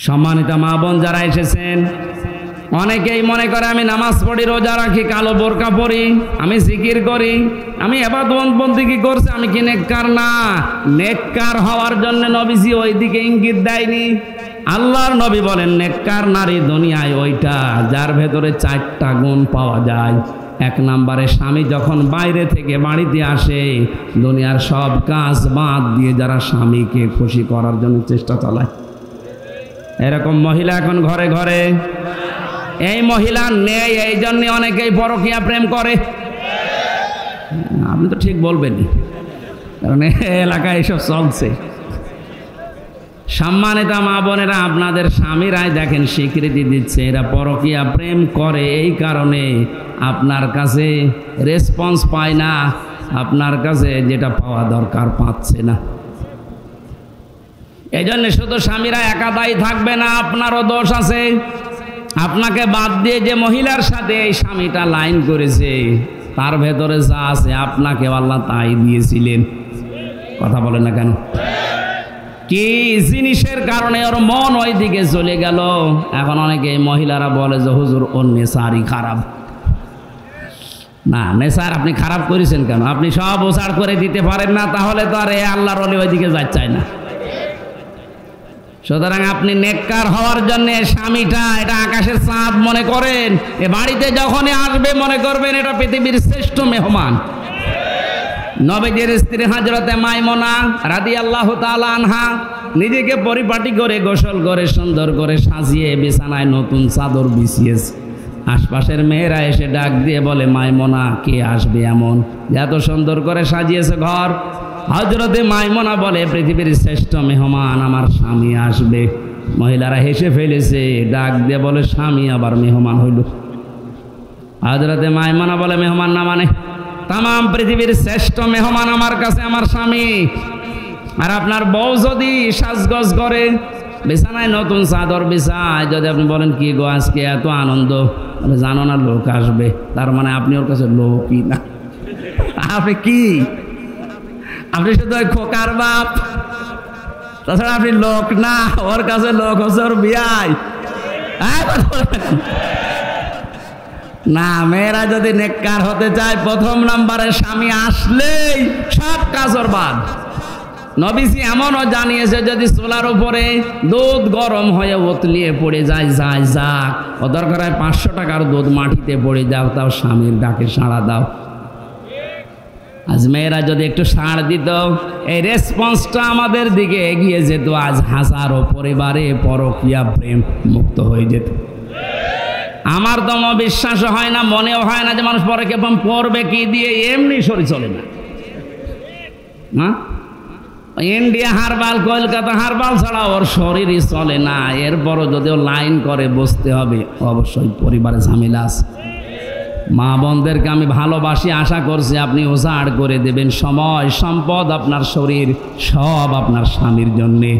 সম্মানিত মা বোন যারা এসেছেন, অনেকেই মনে করে আমি নামাজ পড়ি, রোজা রাখি, কালো বোরকা পরি, আমি জিকির করি, আমি ইবাদত বন্দেগী করছি, আমি কি নেককার? না, নেককার হওয়ার জন্য নবীজি ওইদিকে ইঙ্গিত দেয়নি। আল্লাহর নবী বলেন নেককার নারী দুনিয়ায় ওইটা যার ভেতরে 4টা গুণ পাওয়া যায়। 1 নম্বরে স্বামী যখন বাইরে থেকে বাড়িতে আসে দুনিয়ার সব কাজ বাদ দিয়ে যারা স্বামীকে খুশি করার জন্য চেষ্টা চালায়, এরকম মহিলা এখন ঘরে ঘরে। এই মহিলা নেই, এই জন্য অনেকেই পরকীয়া প্রেম করে। আপনি তো ঠিক বলবেনই, কারণ এলাকায় এসব চলছে। সম্মানিত মা বোনেরা, আপনাদের স্বামীরাই দেখেন স্বীকৃতি দিচ্ছে এরা পরকীয়া প্রেম করে, এই কারণে আপনার কাছে রেসপন্স পায় না, আপনার কাছে যেটা পাওয়া দরকার পাচ্ছে না। এই জন্য শুধু স্বামীরা একা দায়ী থাকবে না, আপনারও দোষ আছে। আপনাকে বাদ দিয়ে যে মহিলার সাথে এই স্বামীটা লাইন করেছে তার ভেতরে যা আছে আপনাকে আল্লাহ তাই দিয়েছিলেন। কথা বলেন না কেন? কি জিনিসের কারণে ওর মন ওই দিকে চলে গেল? এখন অনেকে মহিলারা বলে যে হুজুর ওর নেশারই খারাপ। না, নেশার আপনি খারাপ করেছেন কেন? আপনি সব ওসাড় করে দিতে পারেন না, তাহলে তো আর আল্লাহর ওলি ওইদিকে যাচ্ছে না। সুতরাং আপনি নেককার হওয়ার জন্য স্বামীটা এটা আকাশের চাঁদ মনে করেন। এ বাড়িতে যখনই আসবে মনে করবেন এটা পৃথিবীর শ্রেষ্ঠ মেহমান। নবীজির স্ত্রী হযরতে মাইমুনা রাদিয়াল্লাহু তাআলা আনহা নিজেকে পরিপাটি করে গোসল করে সুন্দর করে সাজিয়ে বিছানায় নতুন চাদর বিছিয়েছে। আশপাশের মেয়েরা এসে ডাক দিয়ে বলে, মাইমুনা কে আসবে এমন এত সুন্দর করে সাজিয়েছে ঘর? হযরতে মাইমুনা বলে, পৃথিবীর শ্রেষ্ঠ মেহমান আমার স্বামী আসবে। মহিলারা হেসে ফেলেছে, ডাক দিয়ে বলে, স্বামী আবার মেহমান হইল? হযরতে মাইমুনা বলে, মেহমান না মানে তামাম পৃথিবীর শ্রেষ্ঠ মেহমান আমার কাছে আমার স্বামী। আর আপনার বউ যদি সাজগোজ করে বিছানায় নতুন চাদর বিছায়, যদি আপনি বলেন কি গো আজকে এত আনন্দ, জানো না লোক আসবে, তার মানে আপনি ওর কাছে লোকই না। আপনি কি? আপনি শুধু ওই খোকার বাপ, তাছাড়া আপনি লোক না। ওর কাছে লোক হচ্ছে ওর বিয়াই। না, মেয়েরা যদি নেককার হতে চায় প্রথম নম্বরে স্বামী আসলেই সব কাজ ওর বাদ। নবীজি এমনও জানিয়েছে যদি চুলার উপরে দুধ গরম হয়ে উতলিয়ে পড়ে যায়, যায় যাক, ও দরকার হয় 500 টাকার দুধ মাটিতে পড়ে যাও, তাও স্বামীর ডাকে সাড়া দাও। আজ মেয়েরা যদি একটু সাড় দিত, এই রেসপন্সটা আমাদের দিকে এগিয়ে যেত, আজ হাজারো পরিবারে পরকীয়া প্রেম মুক্ত হয়ে যেত। আমার তো বিশ্বাস হয় না, মনেও হয় না যে মানুষ পরকীয়া প্রেম করবে কি দিয়ে, এমনি শরীর চলে না। ইন্ডিয়া হারবাল, কলকাতা হারবাল ছাড়া ওর শরীরই চলে না। এরপরও যদিও লাইন করে বসতে হবে, অবশ্যই পরিবারে ঝামেলা আছে। মা বোনদেরকে আমি ভালোবাসি, আশা করছি আপনি ওজাড় করে দেবেন সময়, সম্পদ, আপনার শরীর সব আপনার স্বামীর জন্যে।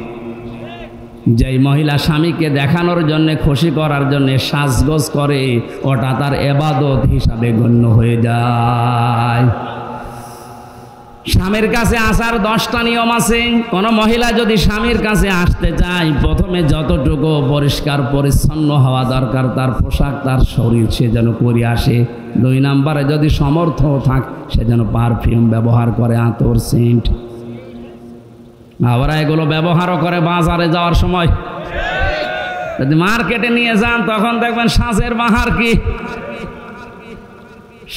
যেই মহিলা স্বামীকে দেখানোর জন্যে, খুশি করার জন্যে সাজগোজ করে, ওটা তার ইবাদত হিসাবে গণ্য হয়ে যায়। স্বামীর কাছে আসার 10টা নিয়ম আছে। কোনো মহিলা যদি স্বামীর কাছে আসতে চায়, প্রথমে যতটুকু পরিষ্কার পরিচ্ছন্ন হওয়া দরকার তার পোশাক, তার শরীর, সে যেন করে আসে। 2 নম্বরে যদি সমর্থ থাক, সে যেন পারফিউম ব্যবহার করে, আতর, সেন্ট। আবার এগুলো ব্যবহারও করে বাজারে যাওয়ার সময়। যদি মার্কেটে নিয়ে যান তখন দেখবেন সাজের বাহার কি।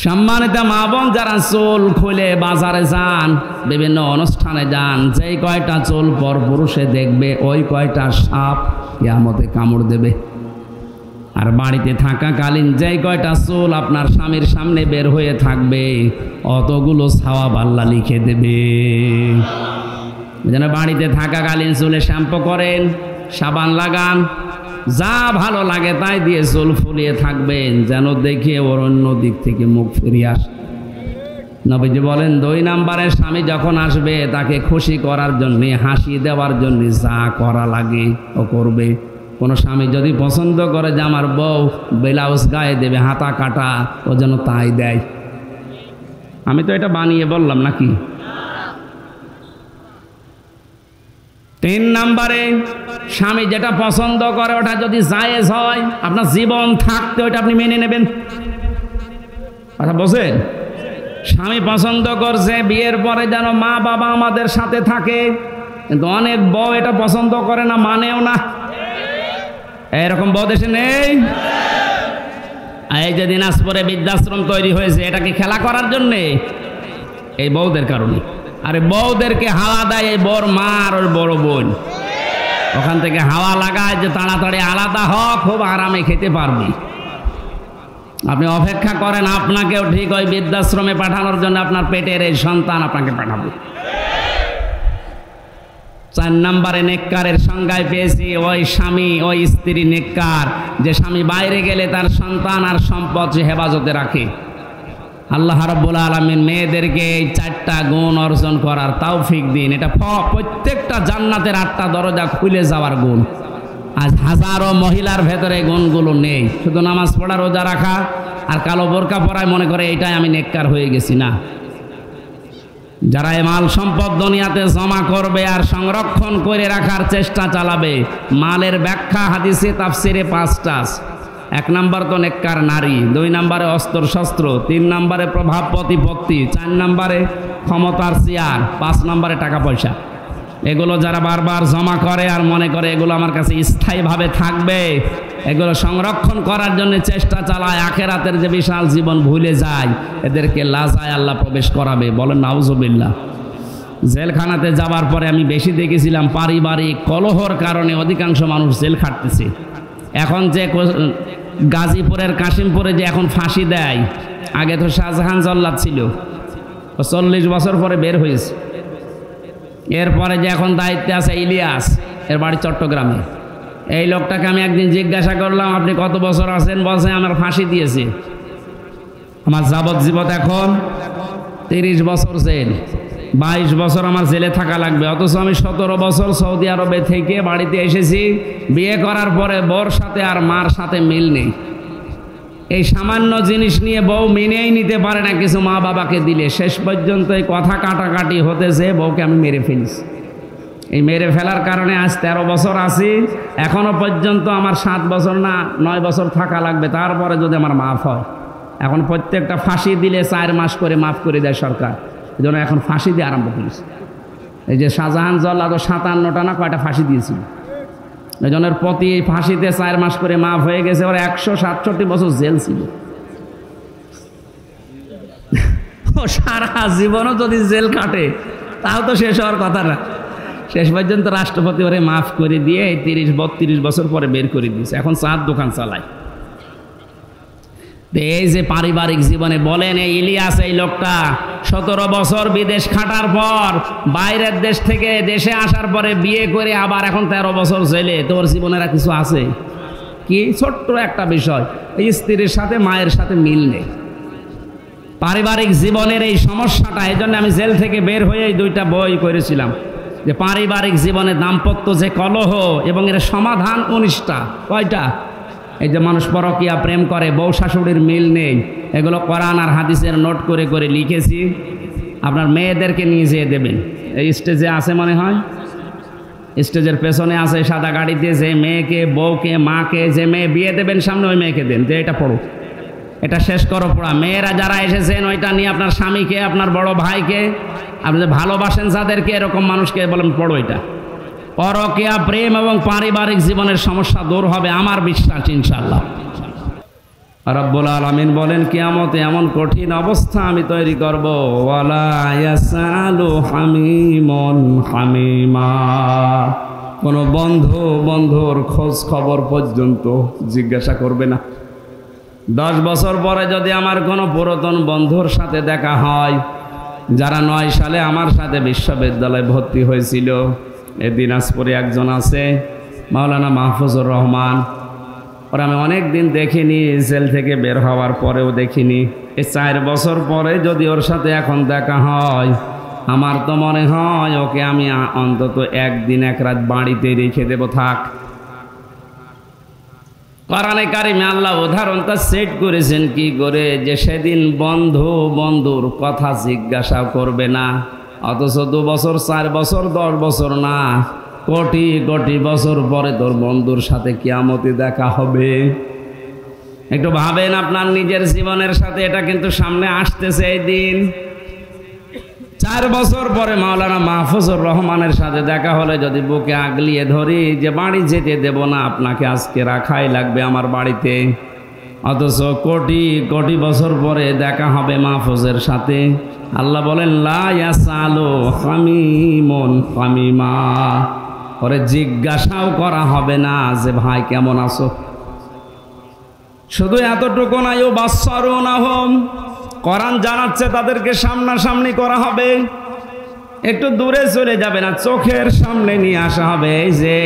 সম্মানিত মা বোন যারা চুল খুলে বাজারে যান, বিভিন্ন অনুষ্ঠানে যান, যেই কয়টা চুল পর পুরুষে দেখবে ওই কয়টা সাপ কিয়ামতে কামড় দেবে। আর বাড়িতে থাকাকালীন যেই কয়টা চুল আপনার স্বামীর সামনে বের হয়ে থাকবে অতগুলো সওয়াব আল্লাহ লিখে দেবে। যেন বাড়িতে থাকাকালীন চুলে শ্যাম্পু করেন, সাবান লাগান, যা ভালো লাগে তাই দিয়ে চুল ফুলিয়ে থাকবেন, যেন দেখে ওর অন্য দিক থেকে মুখ ফিরিয়ে আসে। নবীজি বলেন 2 নম্বরে স্বামী যখন আসবে তাকে খুশি করার জন্যে, হাসি দেওয়ার জন্যে যা করা লাগে ও করবে। কোনো স্বামী যদি পছন্দ করে যে আমার বউ ব্লাউজ গায়ে দেবে, হাতা কাটা, ও যেন তাই দেয়। আমি তো এটা বানিয়ে বললাম নাকি? 3 নম্বরে স্বামী যেটা পছন্দ করে ওটা যদি জায়েজ হয়, আপনার জীবন থাকতে ওটা আপনি মেনে নেবেন। কথা বলছেন? স্বামী পছন্দ করছে বিয়ের পরে যেন মা বাবা আমাদের সাথে থাকে, কিন্তু অনেক বউ এটা পছন্দ করে না, মানেও না। এরকম বউ দেশে নেই? এই যে দিনাজপুরে বৃদ্ধাশ্রম তৈরি হয়েছে, এটা কি খেলা করার জন্যে? এই বউদের কারণে। আরে বউদেরকে হাওয়া দেয় এই বর মা আর ওর বড় বোন, ওখান থেকে হাওয়া লাগায় যে তাড়াতাড়ি আলাদা হ, খুব আরামে খেতে পারবি। আপনি অপেক্ষা করেন, আপনাকেও ঠিক ওই বৃদ্ধাশ্রমে পাঠানোর জন্য আপনার পেটের এই সন্তান আপনাকে পাঠাবে। 4 নম্বরে নেককারের সংজ্ঞায় পেয়েছি ওই স্বামী ওই স্ত্রী নেককার, যে স্বামী বাইরে গেলে তার সন্তান আর সম্পদ সে হেফাজতে রাখে। আল্লাহ রাব্বুল আলামিন মেয়েদেরকে এই 4টা গুণ অর্জন করার তৌফিক দিন। এটা প্রত্যেকটা জান্নাতের 8টা দরজা খুলে যাওয়ার গুণ। আজ হাজারো মহিলার ভেতরে গুণগুলো নেই, শুধু নামাজ পড়া রোজা রাখা আর কালো বোরকা পরায় মনে করে এইটাই আমি নেককার হয়ে গেছি। না, যারা এই মাল সম্পদ দুনিয়াতে জমা করবে আর সংরক্ষণ করে রাখার চেষ্টা চালাবে, মালের ব্যাখ্যা হাদিসে তাফসিরে 5টা। 1 নম্বর তো নেককার নারী, 2 নম্বরে অস্ত্র শস্ত্র, 3 নম্বরে প্রভাব প্রতিপত্তি, 4 নম্বরে ক্ষমতার চেয়ার, 5 নম্বরে টাকা পয়সা। এগুলো যারা বারবার জমা করে আর মনে করে এগুলো আমার কাছে স্থায়ীভাবে থাকবে, এগুলো সংরক্ষণ করার জন্য চেষ্টা চালায়, আখেরাতের যে বিশাল জীবন ভুলে যায়, এদেরকে লাজায় আল্লাহ প্রবেশ করাবে। বলেন নাউজুবিল্লাহ। জেলখানাতে যাবার পরে আমি বেশি দেখেছিলাম পারিবারিক কলহর কারণে অধিকাংশ মানুষ জেল খাটতেছে। এখন যে গাজীপুরের কাশিমপুরে যে এখন ফাঁসি দেয়, আগে তো শাহজাহান জল্লাদ ছিল, 40 বছর পরে বের হয়েছে। এরপরে যে এখন দায়িত্বে আছে ইলিয়াস, এর বাড়ি চট্টগ্রামে। এই লোকটাকে আমি একদিন জিজ্ঞাসা করলাম, আপনি কত বছর আছেন? বলছে আমার ফাঁসি দিয়েছে, আমার যাবজ্জীবন এখন 30 বছর জেল, 22 বছর আমার জেলে থাকা লাগবে। অথচ আমি 17 বছর সৌদি আরবে থেকে বাড়িতে এসেছি, বিয়ে করার পরে বউর সাথে আর মার সাথে মিল নেই। এই সামান্য জিনিস নিয়ে বউ মেনেই নিতে পারে না কিছু মা বাবাকে দিলে। শেষ পর্যন্ত এই কথা কাটাকাটি হতেছে, বউকে আমি মেরে ফেলিস। এই মেরে ফেলার কারণে আজ 13 বছর আছি, এখনো পর্যন্ত আমার 7 বছর না 9 বছর থাকা লাগবে, তারপরে যদি আমার মাফ হয়। এখন প্রত্যেকটা ফাঁসি দিলে 4 মাস করে মাফ করে দেয় সরকার, এই জন্য এখন ফাঁসি দিয়ে আরম্ভ করেছে। এই যে শাহজাহান জল্লাদ 57টা না কয়টা ফাঁসি দিয়েছিল, এই জন্য প্রতি ফাঁসিতে 4 মাস করে মাফ হয়ে গেছে। ওর 167 বছর জেল ছিল। ও সারা জীবনও যদি জেল কাটে তাও তো শেষ হওয়ার কথা না। শেষ পর্যন্ত রাষ্ট্রপতি ওরে মাফ করে দিয়ে এই 30-32 বছর পরে বের করে দিয়েছে, এখন চার দোকান চালায়। এই যে পারিবারিক জীবনে বলেন, এই ইলিয়াস এই লোকটা 17 বছর বিদেশ খাটার পর বাইরের দেশ থেকে দেশে আসার পরে বিয়ে করে আবার এখন 13 বছর জেলে। তোর জীবনের কিছু আছে কি? ছোট্ট একটা বিষয়, এই স্ত্রীর সাথে মায়ের সাথে মিল নেই। পারিবারিক জীবনের এই সমস্যাটা, এই জন্য আমি জেল থেকে বের হয়ে এই 2টা বই করেছিলাম, যে পারিবারিক জীবনে দাম্পত্য যে কলহ এবং এর সমাধান 19টা। কয়টা? এই যে মানুষ পরকীয়া প্রেম করে, বউ শাশুড়ির মিল নেই, এগুলো কোরআন আর হাদিসের নোট করে করে লিখেছি। আপনার মেয়েদেরকে নিয়ে যেয়ে দেবেন। এই স্টেজে আছে মনে হয়, স্টেজের পেছনে আছে সাদা গাড়িতে, যে মেয়েকে বউকে মাকে যে মেয়ে বিয়ে দেবেন সামনে, ওই মেয়েকে দেন যে এটা পড়ো, এটা শেষ করো পড়া। মেয়েরা যারা এসেছেন ওইটা নিয়ে আপনার স্বামীকে, আপনার বড় ভাইকে, আপনি যে ভালোবাসেন যাদেরকে, এরকম মানুষকে বলেন পড়ো এটা। পরকীয়া প্রেম এবং পারিবারিক জীবনের সমস্যা দূর হবে আমার বিশ্বাস ইনশাআল্লাহ। রব্বুল আলামিন বলেন, কিয়ামতে এমন কঠিন অবস্থা আমি তৈরি করব, ওয়ালা ইয়াসালু হামিমুন হামিমা, কোনো বন্ধু বন্ধুর খোঁজ খবর পর্যন্ত জিজ্ঞাসা করবে না। 10 বছর পরে যদি আমার কোনো পুরাতন বন্ধুর সাথে দেখা হয়, যারা 9 সালে আমার সাথে বিশ্ববিদ্যালয়ে ভর্তি হয়েছিল, এই দিনাজপুরে একজন আছে মাওলানা মাহফুজুর রহমান, ওর আমি অনেক দিন দেখিনি, জেল থেকে বের হওয়ার পরেও দেখিনি। এই 4 বছর পরে যদি ওর সাথে এখন দেখা হয়, আমার তো মনে হয় ওকে আমি অন্তত 1 দিন 1 রাত বাড়িতে রেখে দেব। থাক। কোরআনে কারিমে আল্লাহ উদাহরণটা সেট করেছেন কি করে, যে সেদিন বন্ধু বন্ধুর কথা জিজ্ঞাসা করবে না, অথচ 2 বছর 4 বছর 10 বছর না, কোটি কোটি বছর পরে তোর বন্ধুর সাথে কিয়ামতে দেখা হবে। একটু ভাবেন আপনার নিজের জীবনের সাথে, এটা কিন্তু সামনে আসতেছে এই দিন। 4 বছর পরে মাওলানা মাহফুজুর রহমানের সাথে দেখা হলে যদি বুকে আগলিয়ে ধরি যে বাড়ি যেতে দেব না, আপনাকে আজকে রাখাই লাগবে আমার বাড়িতে, অথচ কোটি কোটি বছর পরে দেখা হবে মাহফুজের সাথে। আল্লাহ বলেন লা ইয়াসালু হামিমুন হামিমা, পরে জিজ্ঞাসাও করা হবে না যে ভাই কেমন আছো। শুধু এতটুকু নাই, ও বাসসারুনাহুম, কোরআন জানাচ্ছে তাদেরকে সামনাসামনি করা হবে, একটু দূরে চলে যাবে না, চোখের সামনে নিয়ে আসা হবে। এই যে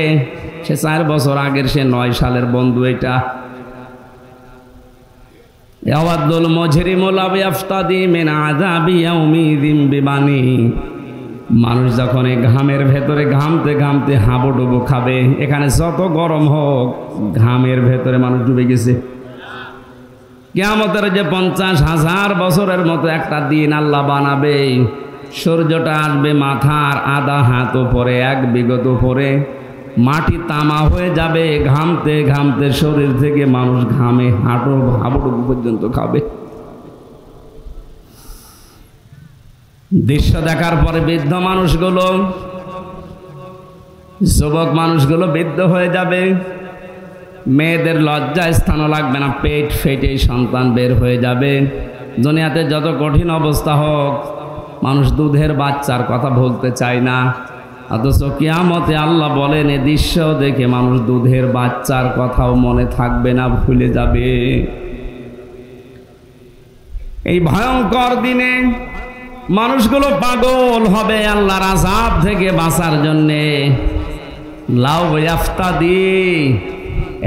সে 4 বছর আগের, সে 9 সালের বন্ধু। এটা ইয়াওয়াদুল মুজরিমু লাউ ইয়াফতাদি মিন আযাবি ইয়াউমিযিন বিবানি, মানুষ যখন এই ঘামের ভেতরে ঘামতে ঘামতে হাবুডুবু খাবে, এখানে যত গরম হোক ঘামের ভেতরে মানুষ ডুবে গেছে। কিয়ামতের যে 50,000 বছরের মতো একটা দিন আল্লাহ বানাবে, সূর্যটা আসবে মাথার আধা হাত উপরে, 1 বিঘত উপরে, মাটি তামা হয়ে যাবে, ঘামতে ঘামতে শরীর থেকে মানুষ ঘামে হাবুডুবু পর্যন্ত খাবে। দৃশ্য দেখার পরে বৃদ্ধ মানুষগুলো, যুবক মানুষগুলো বৃদ্ধ হয়ে যাবে, মেয়েদের লজ্জা স্থানও লাগবে না, পেট ফেটে সন্তান বের হয়ে যাবে। দুনিয়াতে যত কঠিন অবস্থা হোক, মানুষ দুধের বাচ্চার কথা বলতে চায় না, অথচ কিয়ামতে আল্লাহ বলেন এ দৃশ্য দেখে মানুষ দুধের বাচ্চার কথাও মনে থাকবে না, ভুলে যাবে। এই ভয়ঙ্কর দিনে মানুষগুলো পাগল হবে আল্লাহর আযাব থেকে বাঁচার জন্যে। লাউ ইয়াফতাদি,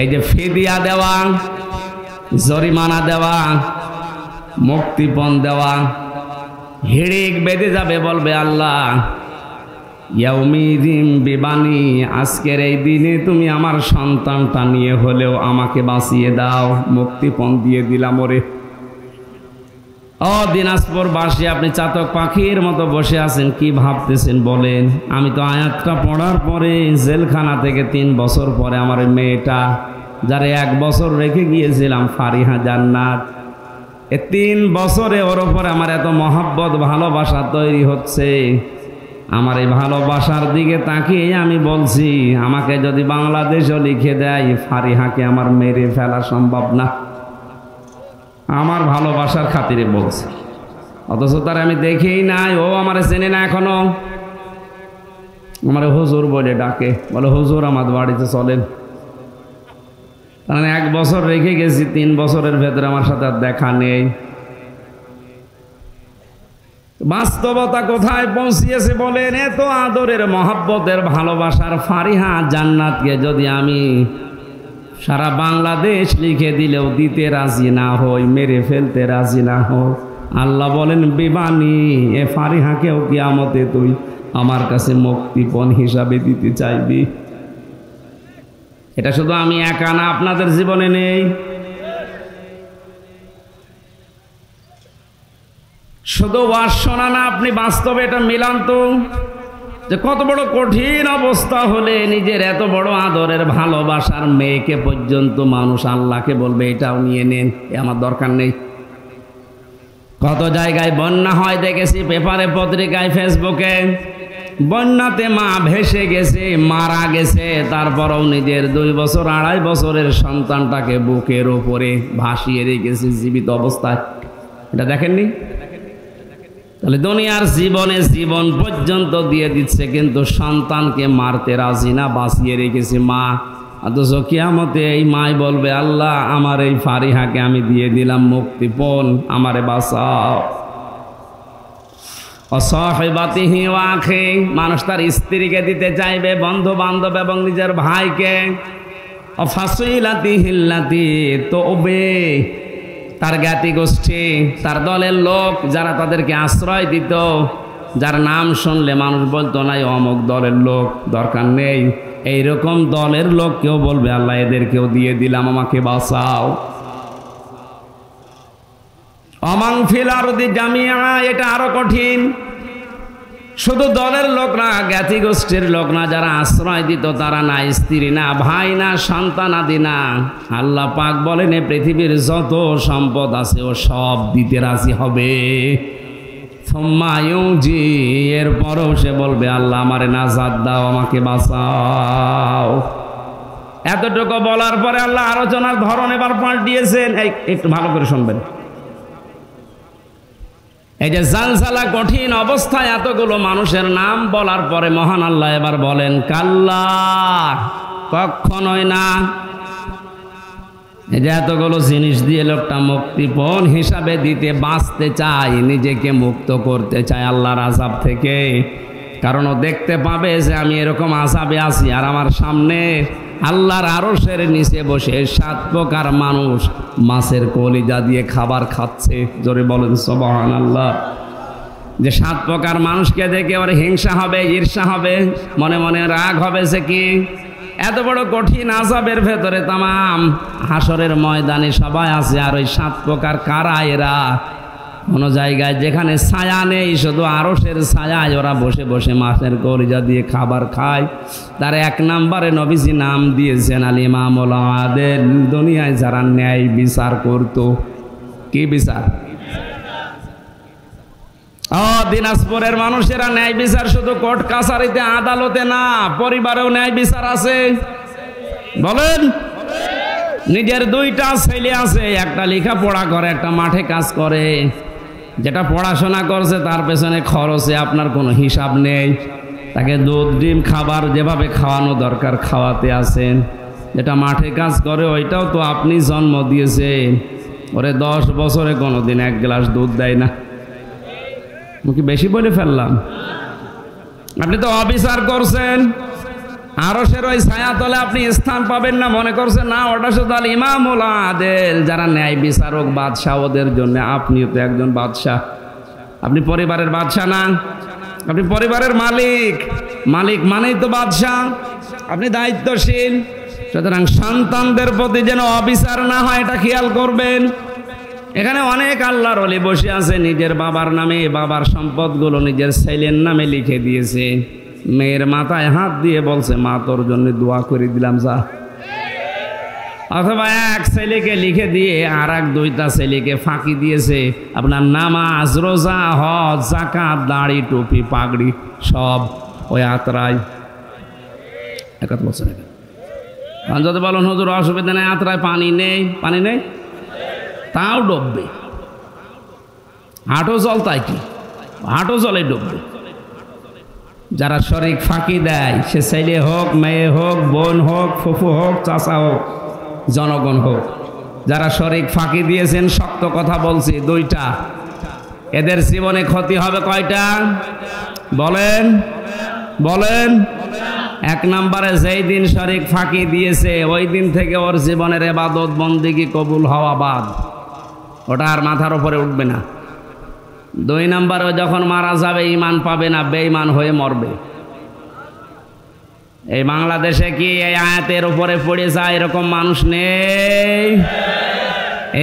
এই যে ফিদিয়া দেওয়া, জরিমানা দেওয়া, মুক্তিপণ দেওয়া, হিড়িক বেঁধে যাবে, বলবে আল্লাহ ইয়াউমিযিন বিবানি, আজকের এই দিনে তুমি আমার সন্তানটা নিয়ে হলেও আমাকে বাঁচিয়ে দাও, মুক্তিপণ দিয়ে দিলাম ওরে। ও দিনাজপুরবাসী, আপনি চাতক পাখির মতো বসে আছেন, কি ভাবতেছেন বলেন? আমি তো আয়াতটা পড়ার পরে জেলখানা থেকে 3 বছর পরে আমার মেয়েটা, যারে 1 বছর রেখে গিয়েছিলাম, ফারিহা জান্নাত, 3 বছরে ওর উপরে আমার এত মহব্বত ভালোবাসা তৈরি হচ্ছে। আমার এই ভালোবাসার দিকে তাকিয়ে আমি বলছি, আমাকে যদি বাংলাদেশও লিখে দেয়, ফারিহাকে আমার মেরে ফেলা সম্ভব না, আমার ভালোবাসার খাতিরে বলছে। অথচ তার আমি দেখেই নাই, ও আমার চেনে না এখনো, আমার হুজুর বলে ডাকে, বলে হুজুর আমার বাড়িতে চলেন। কারণ 1 বছর রেখে গেছি, 3 বছরের ভেতরে আমার সাথে আর দেখা নেই। বাস্তবতা কোথায় পৌঁছিয়েছে বলেন? এত আদরের মহব্বতের ভালোবাসার ফারিহা জান্নাতকে যদি আমি সারা বাংলাদেশ লিখে দিলেও দিতে রাজি না হই, মেরে ফেলতে রাজি না হই, আল্লাহ বলেন বিবানি, এ ফারিহাকেও কিয়ামতে তুই আমার কাছে মুক্তিপণ হিসাবে দিতে চাইবি। এটা শুধু আমি একা না, আপনাদের জীবনে নেই। শুধু ওয়াজ শোনা না, আপনি বাস্তবে এটা মিলান তো, যে কত বড় কঠিন অবস্থা হলে নিজের এত বড় আদরের ভালোবাসার মেয়েকে পর্যন্ত মানুষ আল্লাহকে বলবে এটাও নিয়ে নেন, এ আমার দরকার নেই। কত জায়গায় বন্যা হয় দেখেছি, পেপারে পত্রিকায় ফেসবুকে, বন্যাতে মা ভেসে গেছে, মারা গেছে, তারপরও নিজের 2 বছর 2.5 বছরের সন্তানটাকে বুকের ওপরে ভাসিয়ে রেখেছে জীবিত অবস্থায়। এটা দেখেননি? তাহলে দুনিয়ার জীবনে জীবন পর্যন্ত দিয়ে দিচ্ছে, কিন্তু সন্তানকে মারতে রাজি না, বাঁচিয়ে রেখেছে মা। অথচ কিয়ামতে এই মাই বলবে আল্লাহ আমার এই ফারিহাকে আমি দিয়ে দিলাম মুক্তিপণ, আমারে বাঁচাও। অসাহিবাতিহি ওয়া আখি, মানুষ তার স্ত্রীকে দিতে চাইবে, বন্ধু বান্ধব এবং নিজের ভাইকে। অফাসিলাতিহিল্লাতি তওবে, তার জ্ঞাতি গোষ্ঠী, তার দলের লোক যারা তাদেরকে আশ্রয় দিত, যার নাম শুনলে মানুষ বলতো না অমুক দলের লোক, দরকার নেই, এইরকম দলের লোক কেউ বলবে আল্লাহ এদেরকেও দিয়ে দিলাম, আমাকে বাঁচাও। অমান ফিল আরদি জামিয়া, এটা আরো কঠিন। শুধু দলের লোক না, জ্ঞাতি গোষ্ঠীর লোক না, যারা আশ্রয় দিত তারা না, স্ত্রী না, ভাই না, সন্তানাদি না। আল্লাহ পাক বলেন এ পৃথিবীর যত সম্পদ আছে ও সব দিতে রাজি হবে। এরপরও সে বলবে আল্লাহ আমারে নাজাত দাও, আমাকে বাঁচাও। এতটুকু বলার পরে আল্লাহ আলোচনার ধরন এবার পাল্টিয়েছেন। একটু ভালো করে শুনবেন। এই যে জালজালা কঠিন অবস্থায় এতগুলো মানুষের নাম বলার পরে মহান আল্লাহ এবার বলেন কাল্লা, কখনোই না। এই যে এতগুলো জিনিস দিয়ে লোকটা মুক্তিপণ হিসাবে দিতে বাঁচতে চায়, নিজেকে মুক্ত করতে চায় আল্লাহর আযাব থেকে। কারণ ও দেখতে পাবে যে আমি এরকম আযাবে আছি, আর আমার সামনে আল্লাহর আরশের নিচে বসে 7 প্রকার মানুষ মাছের কলিজা দিয়ে খাবার খাচ্ছে। জোরে বলেন সুবহানাল্লাহ। যে 7 প্রকার মানুষকে দেখে ওর হিংসা হবে, ঈর্ষা হবে, মনে মনে রাগ হবে। সে কি এত বড় কঠিন আযাবের ভেতরে তামাম হাসরের ময়দানে সবাই আছে, আর ওই 7 প্রকার কারা এরা? কোনো জায়গায় যেখানে ছায়া নেই, শুধু আরশের ছায়ায় ওরা বসে বসে মাছের কলিজা দিয়ে খাবার খায়। তার 1 নম্বরে নবীজি নাম দিয়েছেন আল ইমামুল আদিল। দুনিয়ায় যারা ন্যায় বিচার করত। কি বিচার? দিনাজপুরের মানুষেরা ন্যায় বিচার শুধু কোর্ট কাছারিতে আদালতে না, পরিবারেও ন্যায় বিচার আছে। বলেন, নিজের 2টা ছেলে আছে, একটা লেখাপড়া করে, একটা মাঠে কাজ করে। যেটা পড়াশোনা করছে তার পেছনে খরচে আপনার কোনো হিসাব নেই। তাকে দুধ ডিম খাবার যেভাবে খাওয়ানো দরকার খাওয়াতে আছেন। যেটা মাঠে কাজ করে ওইটাও তো আপনি জন্ম দিয়েছেন। ওরে 10 বছরে কোনোদিন 1 গ্লাস দুধ দেয় না। কি বেশি বলে ফেললাম? আপনি তো অবিচার করছেন, আরশের ওই ছায়াতলে আপনি স্থান পাবেন না মনে করছেন। না, ওটা শুধু আল ইমামুল আদিল, যারা ন্যায় বিচারক, বাদশাহ, ওদের জন্য। আপনিও তো একজন বাদশাহ। আপনি পরিবারের বাদশাহ না, আপনি পরিবারের মালিক। মালিক মানেই তো বাদশাহ। আপনি দায়িত্বশীল। সুতরাং সন্তানদের প্রতি যেন অবিচার না হয় এটা খেয়াল করবেন। এখানে অনেক আল্লাহর ওলি বসে আছে, নিজের বাবার নামে বাবার সম্পদগুলো নিজের ছেলের নামে লিখে দিয়েছে। মেয়ের মাথায় হাত দিয়ে বলছে মা তোর জন্য দোয়া করে দিলাম যা। অথবা 1 ছেলেকে লিখে দিয়ে আর 2টা ছেলেকে ফাঁকি দিয়েছে। আপনার নামাজ, রোজা, হজ, যাকাত, দাড়ি, টুপি, পাগড়ি সব ওই আত্রায়। একাত বছর যদি বলেন হুজুর অসুবিধা নেই, আত্রায় পানি নেই, পানি নেই, তাও ডুববে। হাঁটো জল, তাই কি হাঁটো জলে ডুববে। যারা শরীক ফাঁকি দেয়, সে ছেলে হোক, মেয়ে হোক, বোন হোক, ফুফু হোক, চাচা হোক, জনগণ হোক, যারা শরীক ফাঁকি দিয়েছেন, শক্ত কথা বলছি 2টা, এদের জীবনে ক্ষতি হবে কয়টা? বলেন বলেন। 1 নম্বরে যেই দিন শরীক ফাঁকি দিয়েছে ওই দিন থেকে ওর জীবনের ইবাদত বন্দেগী কবুল হওয়া বাদ, ওটা আর মাথার উপরে উঠবে না। 2 নম্বরে যখন মারা যাবে ঈমান পাবে না, বেঈমান হয়ে মরবে। এই বাংলাদেশে কি এই আয়াতের উপরে পড়ে যায় এরকম মানুষ নেই?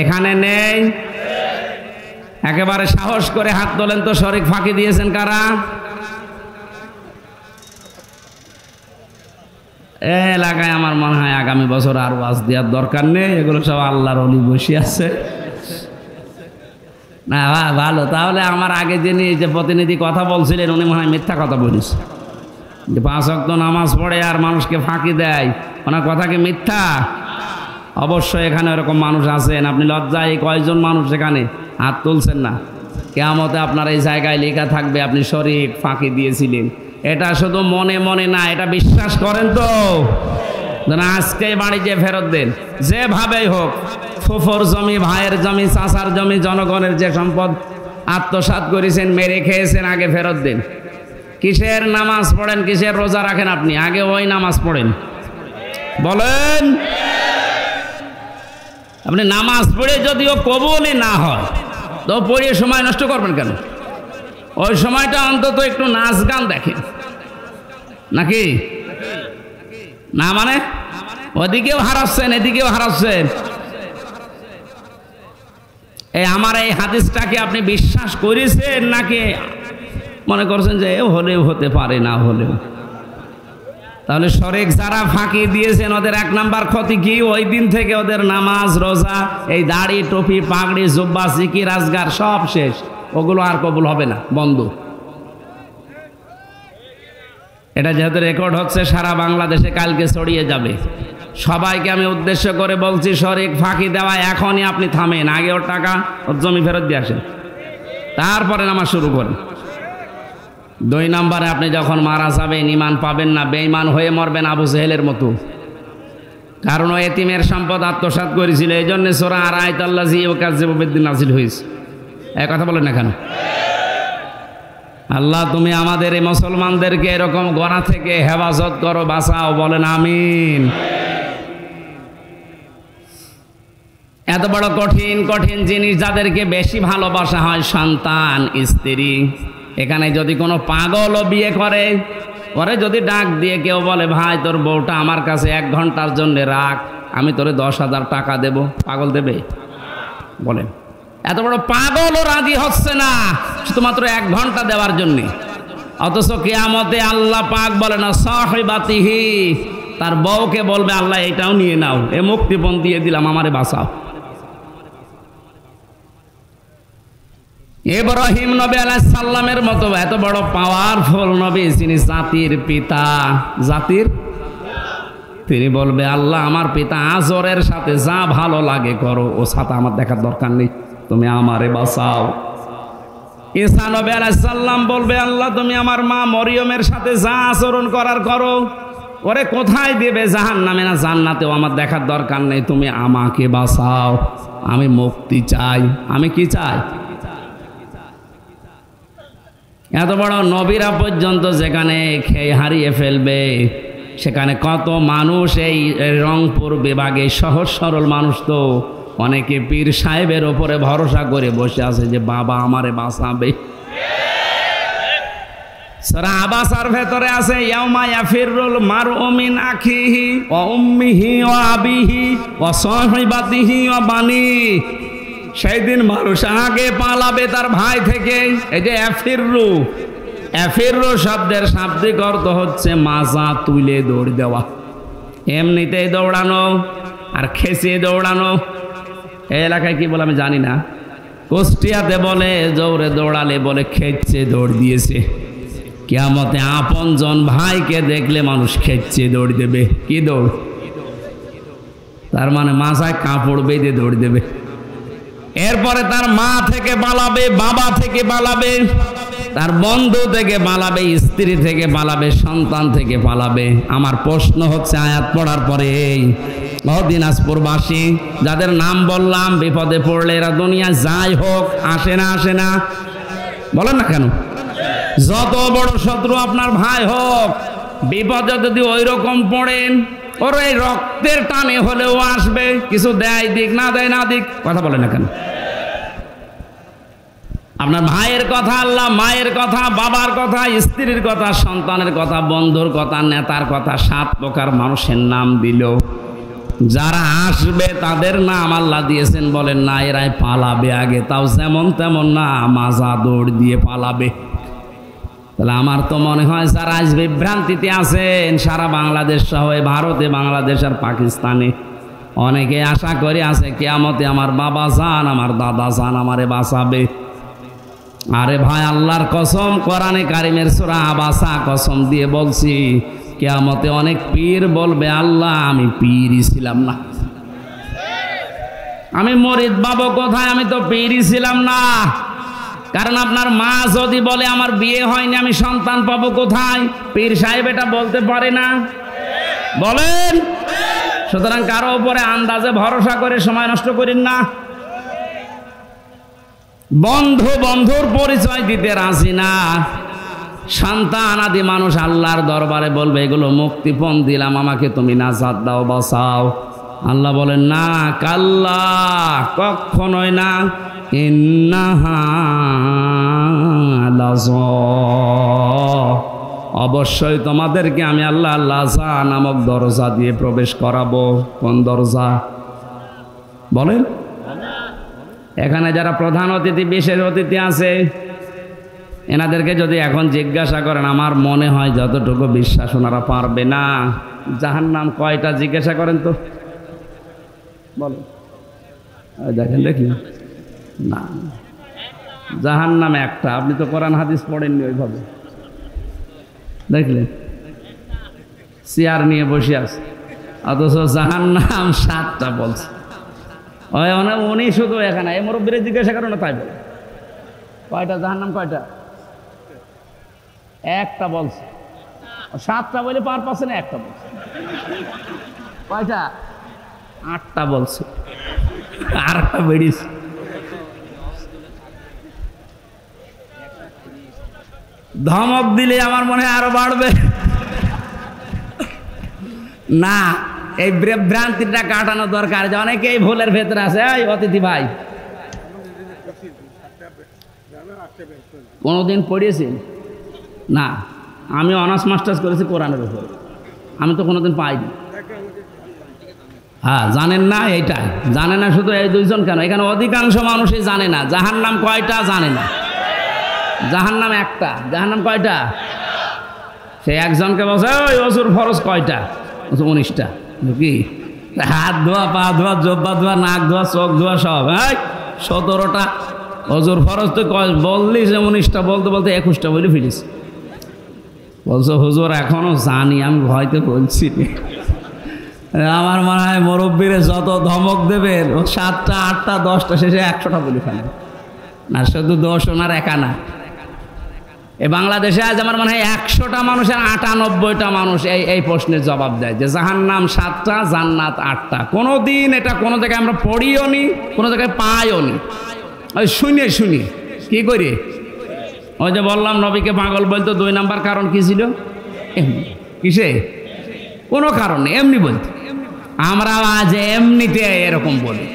এখানে নেই? একেবারে সাহস করে হাত তোলেন তো, শরীক ফাঁকি দিয়েছেন কারা? এলাকায় আমার মনে হয় আগামী বছর আর ওয়াজ দেওয়ার দরকার নেই, এগুলো সব আল্লাহর ওলি বসে আছে। না ভালো, তাহলে আমার আগে যিনি যে প্রতিনিধি কথা বলছিলেন উনি মনে হয় মিথ্যা কথা বলিস, যে 5 ওয়াক্ত নামাজ পড়ে আর মানুষকে ফাঁকি দেয়, ওনার কথা কি মিথ্যা? অবশ্যই এখানে এরকম মানুষ আছেন। আপনি লজ্জায় কয়জন মানুষ এখানে হাত তুলছেন না? কিয়ামতে আপনার এই জায়গায় লেখা থাকবে আপনি শরীক ফাঁকি দিয়েছিলেন। এটা শুধু মনে মনে না, এটা বিশ্বাস করেন তো। আজকে বাড়ি যে ফেরত দেন, যেভাবেই হোক, ফুফুর জমি, ভাইয়ের জমি, চাচার জমি, জনগণের যে সম্পদ আত্মসাৎ করেছেন, মেরে খেয়েছেন, আগে ফেরত দেন। কিসের নামাজ পড়েন, কিসের রোজা রাখেন আপনি? আগে ওই নামাজ পড়েন। বলেন, আপনি নামাজ পড়ে যদিও কবুলই না হয় তো পড়িয়ে সময় নষ্ট করবেন কেন? ওই সময়টা অন্তত একটু নাচ গান দেখেন, নাকি না? মানে ওদিকেও হারাচ্ছেন, এদিকেও হারাচ্ছেন। এই আমার এই হাদিসটাকে আপনি বিশ্বাস করেছেন নাকি মনে করছেন যে এ হলেও হতে পারে, না হলেও। তাহলে শরিক যারা ফাঁকি দিয়েছেন ওদের এক নাম্বার ক্ষতি কি? ওই দিন থেকে ওদের নামাজ, রোজা, এই দাড়ি, টুপি, পাগড়ি, জুব্বা, জিকির, আজগার সব শেষ। ওগুলো আর কবুল হবে না, বন্ধ। এটা যেহেতু রেকর্ড হচ্ছে সারা বাংলাদেশে, কালকে ছড়িয়ে যাবে। সবাইকে আমি উদ্দেশ্য করে বলছি, শরিক ফাঁকি দেওয়া এখনই আপনি থামেন। আগে ওর টাকা, ওর জমি ফেরত দিয়ে আসেন, তারপরে নামাজ শুরু করেন। 2 নম্বরে আপনি যখন মারা যাবেন ঈমান পাবেন না, বেঈমান হয়ে মরবেন আবু জেহেলের মতো। কারণ ও এতিমের সম্পদ আত্মসাৎ করেছিল, এই জন্য সূরা আরাইতাল্লাযী ইউকাযযিবু বিদ্দীন নাযিল হয়েছে। এই কথা বলেন না কেন? আল্লাহ তুমি আমাদের এই মুসলমানদেরকে এরকম গোনা থেকে হেফাজত করো, বাঁচাও, বলেন আমিন। এত বড় কঠিন কঠিন জিনিস যাদেরকে বেশি ভালোবাসা হয়, সন্তান, স্ত্রী। এখানে যদি কোনো পাগলও বিয়ে করে, পরে যদি ডাক দিয়ে কেউ বলে ভাই তোর বউটা আমার কাছে 1 ঘন্টার জন্য রাখ, আমি তোরে 10,000 টাকা দেব, পাগল দেবে? বলেন। এত বড় পাগলও রাজি হচ্ছে না শুধুমাত্র 1 ঘন্টা দেওয়ার জন্য। অথচ কিয়ামতে আল্লাহ পাক বলে না সাহিবাতিহি, তার বউকে বলবে আল্লাহ এটাও নিয়ে নাও, এ মুক্তিপণ দিয়ে দিলাম, আমারে বাঁচাও। ইব্রাহিম নবী আলাইহিস সালামের মতো এত বড় পাওয়ারফুল নবী, যিনি জাতির পিতা, জাতির, তিনি বলবে আল্লাহ আমার পিতা আজরের সাথে যা ভালো লাগে করো, ও সাথে আমার দেখার দরকার নেই, তুমি আমারে বাঁচাও। ঈসা নবী আলাইহিস সালাম বলবে আল্লাহ তুমি আমার মা মরিয়মের সাথে যা আচরণ করার করো, ওরে কোথায় দেবে, জাহান্নামে না জান্নাতেও, আমার দেখার দরকার নেই, তুমি আমাকে বাঁচাও, আমি মুক্তি চাই। আমি কি চাই? এত বড় নবীরা পর্যন্ত যেখানে খেয়ে হারিয়ে ফেলবে, সেখানে কত মানুষ এই রংপুর বিভাগে সহজ সরল মানুষ, তো অনেকে পীর সাহেবের ওপরে ভরসা করে বসে আছে যে বাবা আমারে বাঁচাবে। সূরা আবাসার ভেতরে আছে ইয়াউমা ইয়াফিরুল মারউ মিন আখিহি ওয়া উম্মিহি ওয়া আবিহি ওয়া সাহিবাতিহি ওয়া বানি। সেই দিন মানুষ আগে পালাবে তার ভাই থেকে। এই যে এফিররু, এফিররু শব্দের শাব্দিক অর্থ হচ্ছে মাজা তুলে দৌড় দেওয়া, এমনিতেই দৌড়ানো আর খেঁচিয়ে দৌড়ানো। এই এলাকায় কি বলে আমি জানি না, কুষ্টিয়াতে বলে জোরে দৌড়ালে বলে খেচ্ছে দৌড় দিয়েছে। কিয়ামতে আপনজন ভাইকে দেখলে মানুষ খেচ্ছে দৌড় দেবে। কি দৌড়? তার মানে মাথায় কাপড় বেঁধে দৌড় দেবে। এরপরে তার মা থেকে পালাবে, বাবা থেকে পালাবে, তার বন্ধু থেকে পালাবে, স্ত্রী থেকে পালাবে, সন্তান থেকে পালাবে। আমার প্রশ্ন হচ্ছে আয়াত পড়ার পরে এই দিনাজপুরবাসী যাদের নাম বললাম, বিপদে পড়লে এরা দুনিয়া যাই হোক আসে না, আসে না? বলেন না কেন? যত বড় শত্রু আপনার ভাই হোক, বিপদে যদি ওই রকম পড়েন, ওর এই রক্তের টানে হলেও আসবে, কিছু দেয় দিক, না দেয় না দিক। কথা বলে না কেন? আপনার ভাইয়ের কথা আল্লাহ, মায়ের কথা, বাবার কথা, স্ত্রীর কথা, সন্তানের কথা, বন্ধুর কথা, নেতার কথা, 7 প্রকার মানুষের নাম দিল। যারা আসবে তাদের নাম আল্লাহ দিয়েছেন, বলেন না এরাই পালাবে আগে, তাও যেমন তেমন না, মাজা দৌড় দিয়ে পালাবে। তাহলে আমার তো মনে হয় যারা আজ বিভ্রান্তিতে আছেন সারা বাংলাদেশ সহ ভারতে, বাংলাদেশ আর পাকিস্তানে, অনেকে আশা করে আছে কিয়ামতে আমার বাবা জান, আমার দাদা জান আমারে বাঁচাবে। আরে ভাই আল্লাহর কসম, কোরআনে কারিমের সূরা আবাসা কসম দিয়ে বলছি, কিয়ামতে অনেক পীর বলবে আল্লাহ আমি পীরই ছিলাম না, আমি মরিদ বাবু কোথায়, আমি তো পীরই ছিলাম না। কারণ আপনার মা যদি বলে আমার বিয়ে হয়নি, আমি সন্তান পাবো কোথায়? পীর সাহেব এটা বলতে পারে না, বলেন। সুতরাং কারো উপরে আন্দাজে ভরসা করে সময় নষ্ট করেন না। বন্ধু বন্ধুর পরিচয় দিতে রাজি না, সন্তান আদি মানুষ আল্লাহর দরবারে বলবে এগুলো মুক্তিপণ দিলাম, আমাকে তুমি নাজাত দাও, বাঁচাও। আল্লাহ বলেন না, কাল্লা, কখনোই না, ইন্নাহা লাযা, অবশ্যই তোমাদেরকে আমি আল্লাহ লাযা নামক দরজা দিয়ে প্রবেশ করাবো। কোন দরজা বলেন? এখানে যারা প্রধান অতিথি, বিশেষ অতিথি আছে, এনাদেরকে যদি এখন জিজ্ঞাসা করেন, আমার মনে হয় যতটুকু বিশ্বাস ওনারা পারবে না। জাহান্নাম কয়টা জিজ্ঞাসা করেন তো, বলো। দেখেন দেখি, না, জাহান্নাম একটা। আপনি তো কোরআন হাদিস পড়েননি ওইভাবে, দেখলেন চেয়ার নিয়ে বসে আছে, অথচ জাহান্নাম 7টা বলছে। উনি শুধু এখানে এই মুরব্বীরে জিজ্ঞাসা করেন না, তাই বলে কয়টা জাহান্নাম, কয়টা? একটা বলছে। 7টা বলে পার পাচ্ছে না, একটা বলছে। কয়টা? 8টা বলছে, আর একটা বেরিয়েছে। ধমক দিলে আমার মনে হয় আরো বাড়বে। না, এই ভ্রান্তিটা কাটানো দরকার, যে অনেকেই ভুলের ভেতরে আছে। এই অতিথি ভাই, কোনোদিন পড়িয়েছেন? না, আমি অনার্স মাস্টার্স করেছি কোরআনের উপরে, আমি তো কোনোদিন পাইনি। হ্যাঁ, জানেন না, এইটাই জানে না। শুধু এই দুইজন কেন, এখানে অধিকাংশ মানুষই জানে না জাহান্নাম কয়টা, জানে না। জাহান্নাম একটা। জাহান্নাম কয়টা? সে একজনকে বলছে, ওই ওযুর ফরজ কয়টা? 19টা। কি হাত ধোয়া, পা ধোয়া, জব্বা ধোয়া, নাক ধোয়া, চোখ ধোয়া, সব 17টা। ওযুর ফরজ তো বললি যে 19টা, বলতে বলতে 21টা বলে ফিরিস। বলছো হুজুর এখনো জানি, আমি ভয়তে বলছি। আমার মনে হয় মুরব্বীরে যত ধমক দেবেন, ও 7টা, 8টা, 10টা, শেষে 100টা বলে ফেলে। না, শুধু 10 ওনার একা না। এই বাংলাদেশে আজ আমার মনে হয় 100টা মানুষের 98টা মানুষ এই প্রশ্নের জবাব দেয় যে জাহান্নাম 7টা, জান্নাত 8টা। কোনোদিন এটা কোনো জায়গায় আমরা পড়িও নি, কোনো জায়গায় পাইও নি। ওই শুনে কি করি, ওই যে বললাম নবীকে পাগল বলতো, 2 নাম্বার কারণ কি ছিল? কিসে? কোনো কারণ নেই, এমনি বলতো। আমরা আজ এমনিতে এরকম বলি,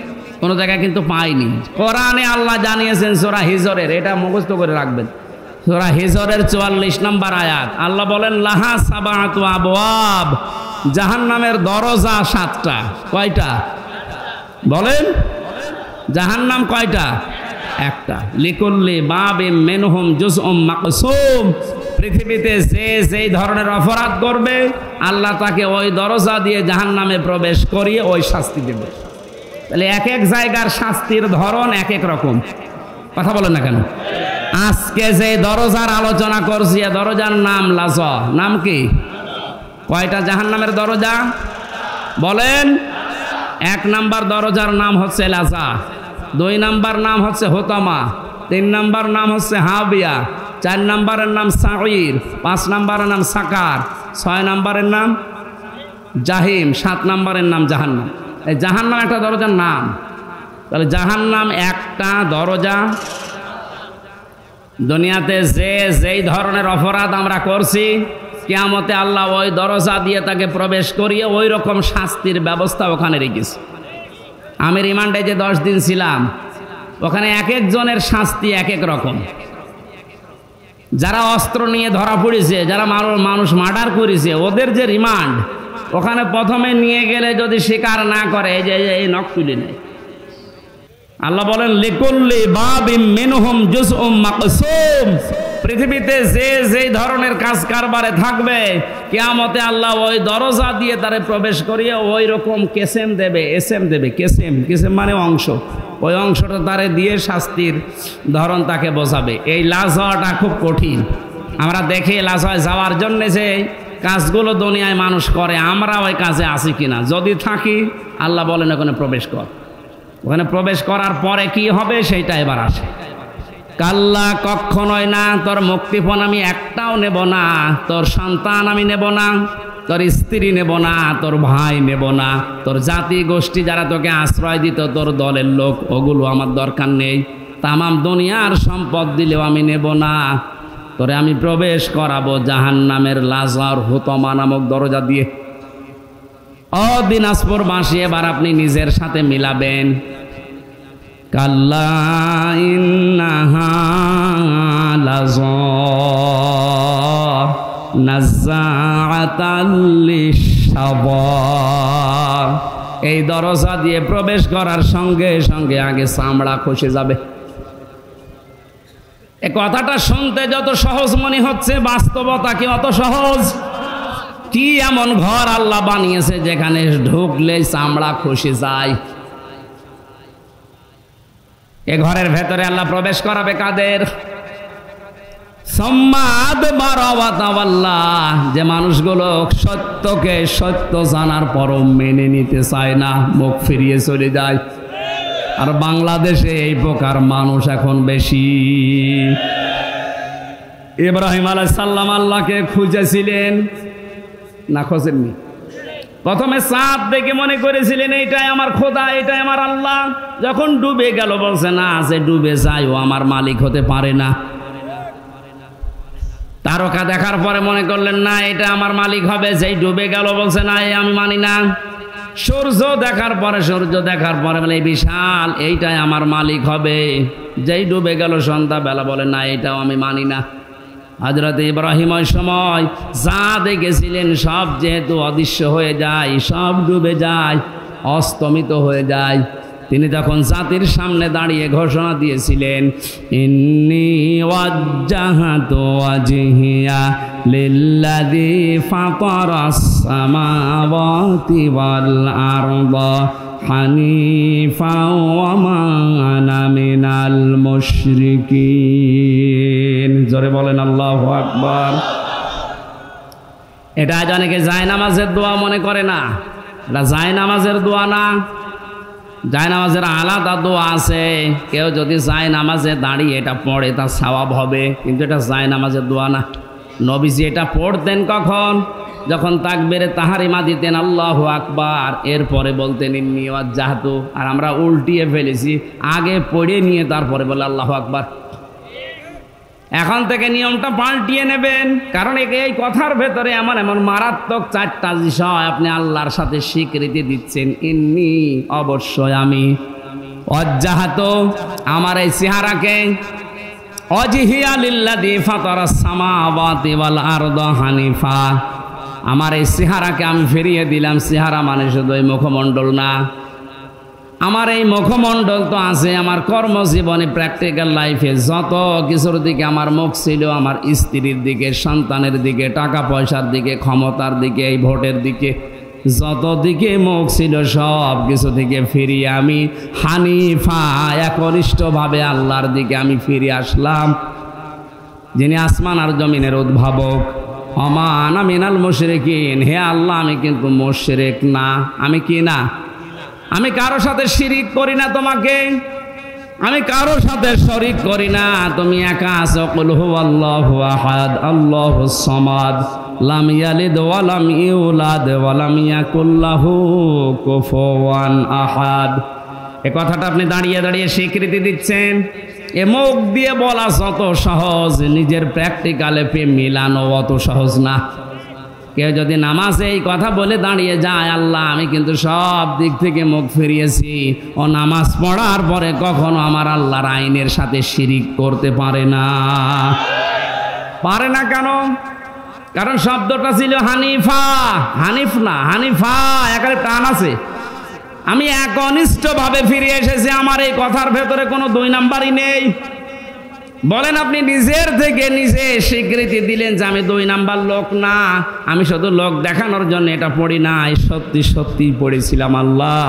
কোনো জায়গায় কিন্তু পাইনি। কোরআনে আল্লাহ জানিয়েছেন সূরা হিজরের, এটা মুখস্থ করে রাখবেন। সূরা হিজরের 44 নম্বর আয়াত, আল্লাহ বলেন লাহা সাবাতু আবওয়াব, জাহান্নামের দরজা 7টা। কয়টা বলেন? জাহান্নাম কয়টা? একটা। লিকুল্লি বাবিম মিনহুম জুজউম মাকসুম, পৃথিবীতে যে যেই ধরনের অপরাধ করবে আল্লাহ তাকে ওই দরজা দিয়ে জাহান্নামে প্রবেশ করিয়ে ওই শাস্তি দেবে। তাহলে এক এক জায়গার শাস্তির ধরন এক এক রকম। কথা বলেন না কেন? আজকে যে দরজার আলোচনা করছি, দরজার নাম লাজা। নাম কি? কয়টা জাহান্নামের দরজা বলেন? 1 নাম্বার দরজার নাম হচ্ছে লাজা, 2 নাম্বার নাম হচ্ছে হোতামা, 3 নাম্বার নাম হচ্ছে হাবিয়া, 4 নাম্বারের নাম সাঈর, 5 নাম্বারের নাম সাকার, 6 নাম্বারের নাম জাহিম, 7 নাম্বারের নাম জাহান্নাম। এই জাহান্নাম একটা দরজার নাম। তাহলে জাহান্নাম একটা দরজা। দুনিয়াতে যেই ধরনের অপরাধ আমরা করছি, কিয়ামতে আল্লাহ ওই দরজা দিয়ে তাকে প্রবেশ করিয়ে ওই রকম শাস্তির ব্যবস্থা ওখানে রেখেছে। আমি রিমান্ডে যে 10 দিন ছিলাম, ওখানে এক একজনের শাস্তি এক এক রকম। যারা অস্ত্র নিয়ে ধরা পড়েছে, যারা মানুষ মার্ডার করেছে, ওদের যে রিমান্ড, ওখানে প্রথমে নিয়ে গেলে যদি স্বীকার না করে, এই নখ তুলে নেয়। আল্লাহ বলেন লিকুল্লি বাবিম মিনহুম জুজউম মাকসুম, পৃথিবীতে যে ধরনের কাজ কারবারে থাকবে, কিয়ামতে আল্লাহ ওই দরজা দিয়ে তারে প্রবেশ করিয়ে ওই রকম কেসেম দেবে, এসএম দেবে। কেসেম মানে অংশ, ওই অংশটা তারে দিয়ে শাস্তির ধরন তাকে বোঝাবে। এই লাশ হওয়াটা খুব কঠিন। আমরা দেখি লাশ হয় যাওয়ার জন্য যে কাজগুলো দুনিয়ায় মানুষ করে, আমরা ওই কাজে আছি কিনা। যদি থাকি, আল্লাহ বলেন ওখানে প্রবেশ কর। ওখানে প্রবেশ করার পরে কি হবে সেইটা এবার আসে। কাল্লা, কখনোই না। তোর মুক্তিপণ আমি একটাও নেব না, তোর সন্তান আমি নেব না, তোর স্ত্রী নেব না, তোর ভাই নেব না, তোর জাতি গোষ্ঠী যারা তোকে আশ্রয় দিত, তোর দলের লোক, ওগুলো আমার দরকার নেই। তামাম দুনিয়ার সম্পদ দিলেও আমি নেব না। তোরে আমি প্রবেশ করাবো জাহান্নামের লাজার হুতমা নামক দরজা দিয়ে। ও দিনাজপুরবাসী, এবার আপনি নিজের সাথে মিলাবেন। কাল্লা ইন্নাহা লাযা নাযাআতাল লিশাওয়া, এই দরজা দিয়ে প্রবেশ করার সঙ্গে সঙ্গে আগে চামড়া খসে যাবে। এ কথাটা শুনতে যত সহজ মনে হচ্ছে, বাস্তবতা কি অত সহজ? কি এমন ঘর আল্লাহ বানিয়েছে যেখানে ঢুকলে চামড়া খসে যায়? এ ঘরের ভেতরে আল্লাহ প্রবেশ করাবে কাদের? যে মানুষগুলো সত্যকে সত্য জানার পরও মেনে নিতে চায় না, মুখ ফিরিয়ে চলে যায়। আর বাংলাদেশে এই প্রকার মানুষ এখন বেশি। ইব্রাহিম আলাইহিস সালাম আল্লাহকে খুঁজেছিলেন না, খোঁজেননি? প্রথমে চাঁদ দেখে মনে করেছিলেন এইটাই আমার খোদা, এটাই আমার আল্লাহ। যখন ডুবে গেল বলছে না, যে ডুবে যায় ও আমার মালিক হতে পারে না। তারকা দেখার পরে মনে করলেন না, এটা আমার মালিক হবে। যেই ডুবে গেল বলছে না, এই আমি মানি না। সূর্য দেখার পরে বলে বিশাল, এইটাই আমার মালিক হবে। যেই ডুবে গেল সন্ধ্যাবেলা বলে না, এইটাও আমি মানি না। হযরত ইব্রাহিম ওই সময় যা দেখেছিলেন সব যেহেতু অদৃশ্য হয়ে যায়, সব ডুবে যায়, অস্তমিত হয়ে যায়। তিনি তখন জাতির সামনে দাঁড়িয়ে ঘোষণা দিয়েছিলেন, ইন্নী ওয়াজ্জাহাতু ওয়াজহিয়া লিল্লাযী ফাতারাস সামাওয়াতি ওয়াল আরদা হানিফা ওয়া মা আনা মিনাল মুশরিকিন। জোরে বলেন আল্লাহু আকবার। এটা আজ অনেকে জায়নামাজের দোয়া মনে করে না। এটা জায়নামাজের দোয়া না, জায়নামাজের আলাদা দোয়া আছে। কেউ যদি জায়নামাজে দাঁড়িয়ে এটা পড়ে তার সওয়াব হবে, কিন্তু এটা জায়নামাজের দোয়া না। নবীজি এটা পড়তেন কখন? যখন তাকবীরে তাহরিমা দিতেন আল্লাহু আকবার, এরপরে বলতেন ইন্নী ওয়াজ্জাহতু। আর আমরা উল্টিয়ে ফেলেছি, আগে পড়ে নিয়ে তারপরে বলে আল্লাহু আকবার। এখন থেকে নিয়মটা পাল্টিয়ে নেবেন, কারণ এই কথার ভেতরে এমন এমন মারাত্মক চারটা বিষয় আপনি আল্লাহর সাথে স্বীকৃতি দিচ্ছেন। ইন্নী, অবশ্যই আমি, ওয়াজ্জাহতু, আমার এই চেহারাকে, ওয়াজহিয়া লিল্লাযী ফাতারাস সামাওয়াতি ওয়াল আরদা হানিফা, আমার এই চেহারাকে আমি ফিরিয়ে দিলাম। চেহারা মানে শুধু এই মুখমণ্ডল না, আমার এই মুখমণ্ডল তো আছে আমার কর্মজীবনে, প্র্যাকটিক্যাল লাইফে যত কিছুর দিকে আমার মুখ ছিল, আমার স্ত্রীর দিকে, সন্তানের দিকে, টাকা পয়সার দিকে, ক্ষমতার দিকে, এই ভোটের দিকে, যত দিকে মুখ ছিল সব কিছু থেকে ফিরিয়ে আমি হানিফা, একনিষ্ঠভাবে আল্লাহর দিকে আমি ফিরে আসলাম, যিনি আসমান আর জমিনের উদ্ভাবক। ওমা আনা মিনাল মুশরিকিন, হে আল্লাহ আমি কিন্তু মুশরিক না। আমি কি না? আমি কারো সাথে শিরিক করি না তোমাকে, আমি কারো সাথে শরিক করি না। তুমি একা আছো। কুল হুয়াল্লাহু আহাদ আল্লাহুস সামাদ লাম ইয়ালিদ ওয়া লাম ইউলাদ ওয়া লাম ইয়াকুল লাহু কুফুওয়ান আহাদ। এই কথাটা আপনি দাঁড়িয়ে দাঁড়িয়ে স্বীকৃতি দিচ্ছেন। এ মুখ দিয়ে বলা যত সহজ, নিজের প্র্যাকটিক্যালে মিলানো অত সহজ না। কেউ যদি নামাজে এই কথা বলে দাঁড়িয়ে যায়, আল্লাহ আমি কিন্তু সব দিক থেকে মুখ ফিরিয়েছি, ও নামাজ পড়ার পরে কখনো আমার আল্লাহর আইনের সাথে শিরিক করতে পারে না। পারে না কেন? কারণ শব্দটা ছিল হানিফা, হানিফ না হানিফা, একেবারে টান আছে। আমি একনিষ্ঠভাবে ফিরে এসেছি, আমার এই কথার ভেতরে কোনো দুই নাম্বারই নেই। বলেন আপনি নিজের থেকে নিজে স্বীকৃতি দিলেন যে আমি দুই নাম্বার লোক না, আমি শুধু লোক দেখানোর জন্য এটা পড়ি না, সত্যি সত্যি পড়েছিলাম আল্লাহ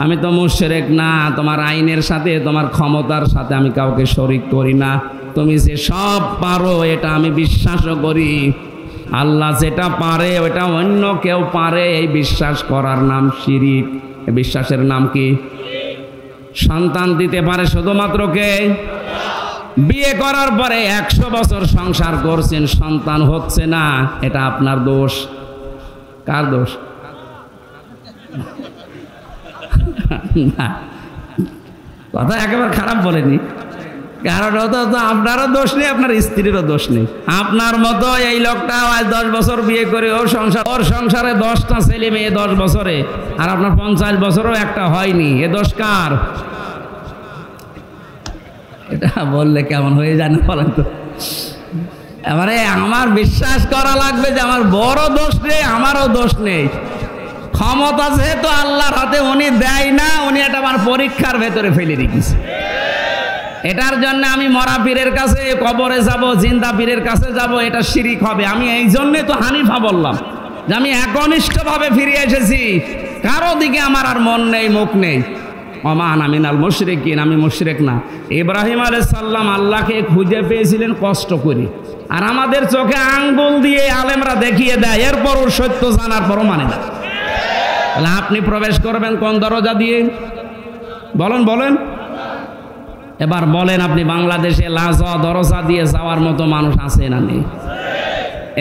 আমি তো মুশরিক না, তোমার আইনের সাথে তোমার ক্ষমতার সাথে আমি কাউকে শরিক করি না, তুমি যে সব পারো এটা আমি বিশ্বাসও করি। আল্লাহ যেটা পারে ওটা অন্য কেউ পারে, এই বিশ্বাস করার নাম শিরিক। বিশ্বাসের নাম কি? সন্তান দিতে পারে শুধুমাত্র কে? বিয়ে করার পরে 100 বছর সংসার করছেন, সন্তান হচ্ছে না, এটা আপনার দোষ। কার দোষ? না, কথা একেবারে খারাপ বলেনি, কারণ তো আপনারও দোষ নেই, আপনার স্ত্রীরও দোষ নেই। আপনার মতো এই লোকটা 10 বছর বিয়ে করে ওর সংসারে 10টা ছেলে মেয়ে 10 বছরে, আর আপনার 50 বছরও একটা হয়নি, এ দোষ কার? এটা বললে কেমন হয়ে জানে বলেন তো? এবারে আমার বিশ্বাস করা লাগবে যে আমার বড় দোষ নেই, আমারও দোষ নেই। ক্ষমতা যেহেতু আল্লাহর হাতে, উনি দেয় না, উনি এটা আমার পরীক্ষার ভেতরে ফেলে রেখেছে। এটার জন্য আমি মরা পীরের কাছে কবরে যাব, জিন্দা পীরের কাছে যাব, এটা শিরিক হবে। আমি এই জন্যে তো হানিফা বললাম যে আমি একনিষ্ঠভাবে ফিরে এসেছি, কারো দিকে আমার আর মন নেই, মুখ নেই। ওমান আমিনাল মুশরিকিন, আমি মুশরিক না। ইব্রাহিম আলাইহিস সালাম আল্লাহকে খুঁজে পেয়েছিলেন কষ্ট করে, আর আমাদের চোখে আঙ্গুল দিয়ে আলেমরা দেখিয়ে দেয়, এরপরও সত্য জানার পরও মানে না। তাহলে আপনি প্রবেশ করবেন কোন দরজা দিয়ে? বলেন বলেন, এবার বলেন, আপনি বাংলাদেশে লাজা দরজা দিয়ে যাওয়ার মতো মানুষ আছে না নেই?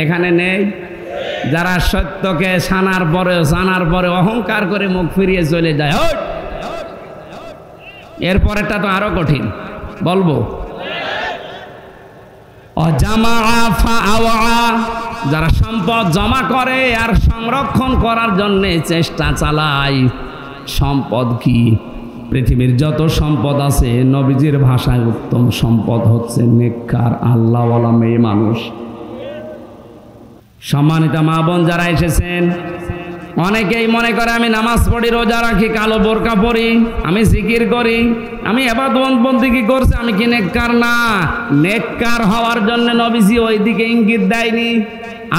এখানে নেই। যারা সত্যকে জানার পরে অহংকার করে মুখ ফিরিয়ে চলে যায়। এরপরেরটা তো আরো কঠিন, বলবো। যারা সম্পদ জমা করে আর সংরক্ষণ করার জন্য চেষ্টা চালায়। সম্পদ কি? পৃথিবীর যত সম্পদ আছে, নবীজির ভাষায় উত্তম সম্পদ হচ্ছে নেককার আল্লাহওয়ালা মেয়ে মানুষ। সম্মানিত মা বোন যারা এসেছেন, অনেকেই মনে করে আমি নামাজ পড়ি, রোজা রাখি, কালো বোরকা পরি, আমি জিকির করি, আমি ইবাদত বন্দেগী করছি, আমি কি নেককার? না। নেককার হওয়ার জন্য নবীজি ওইদিকে ইঙ্গিত দেয়নি।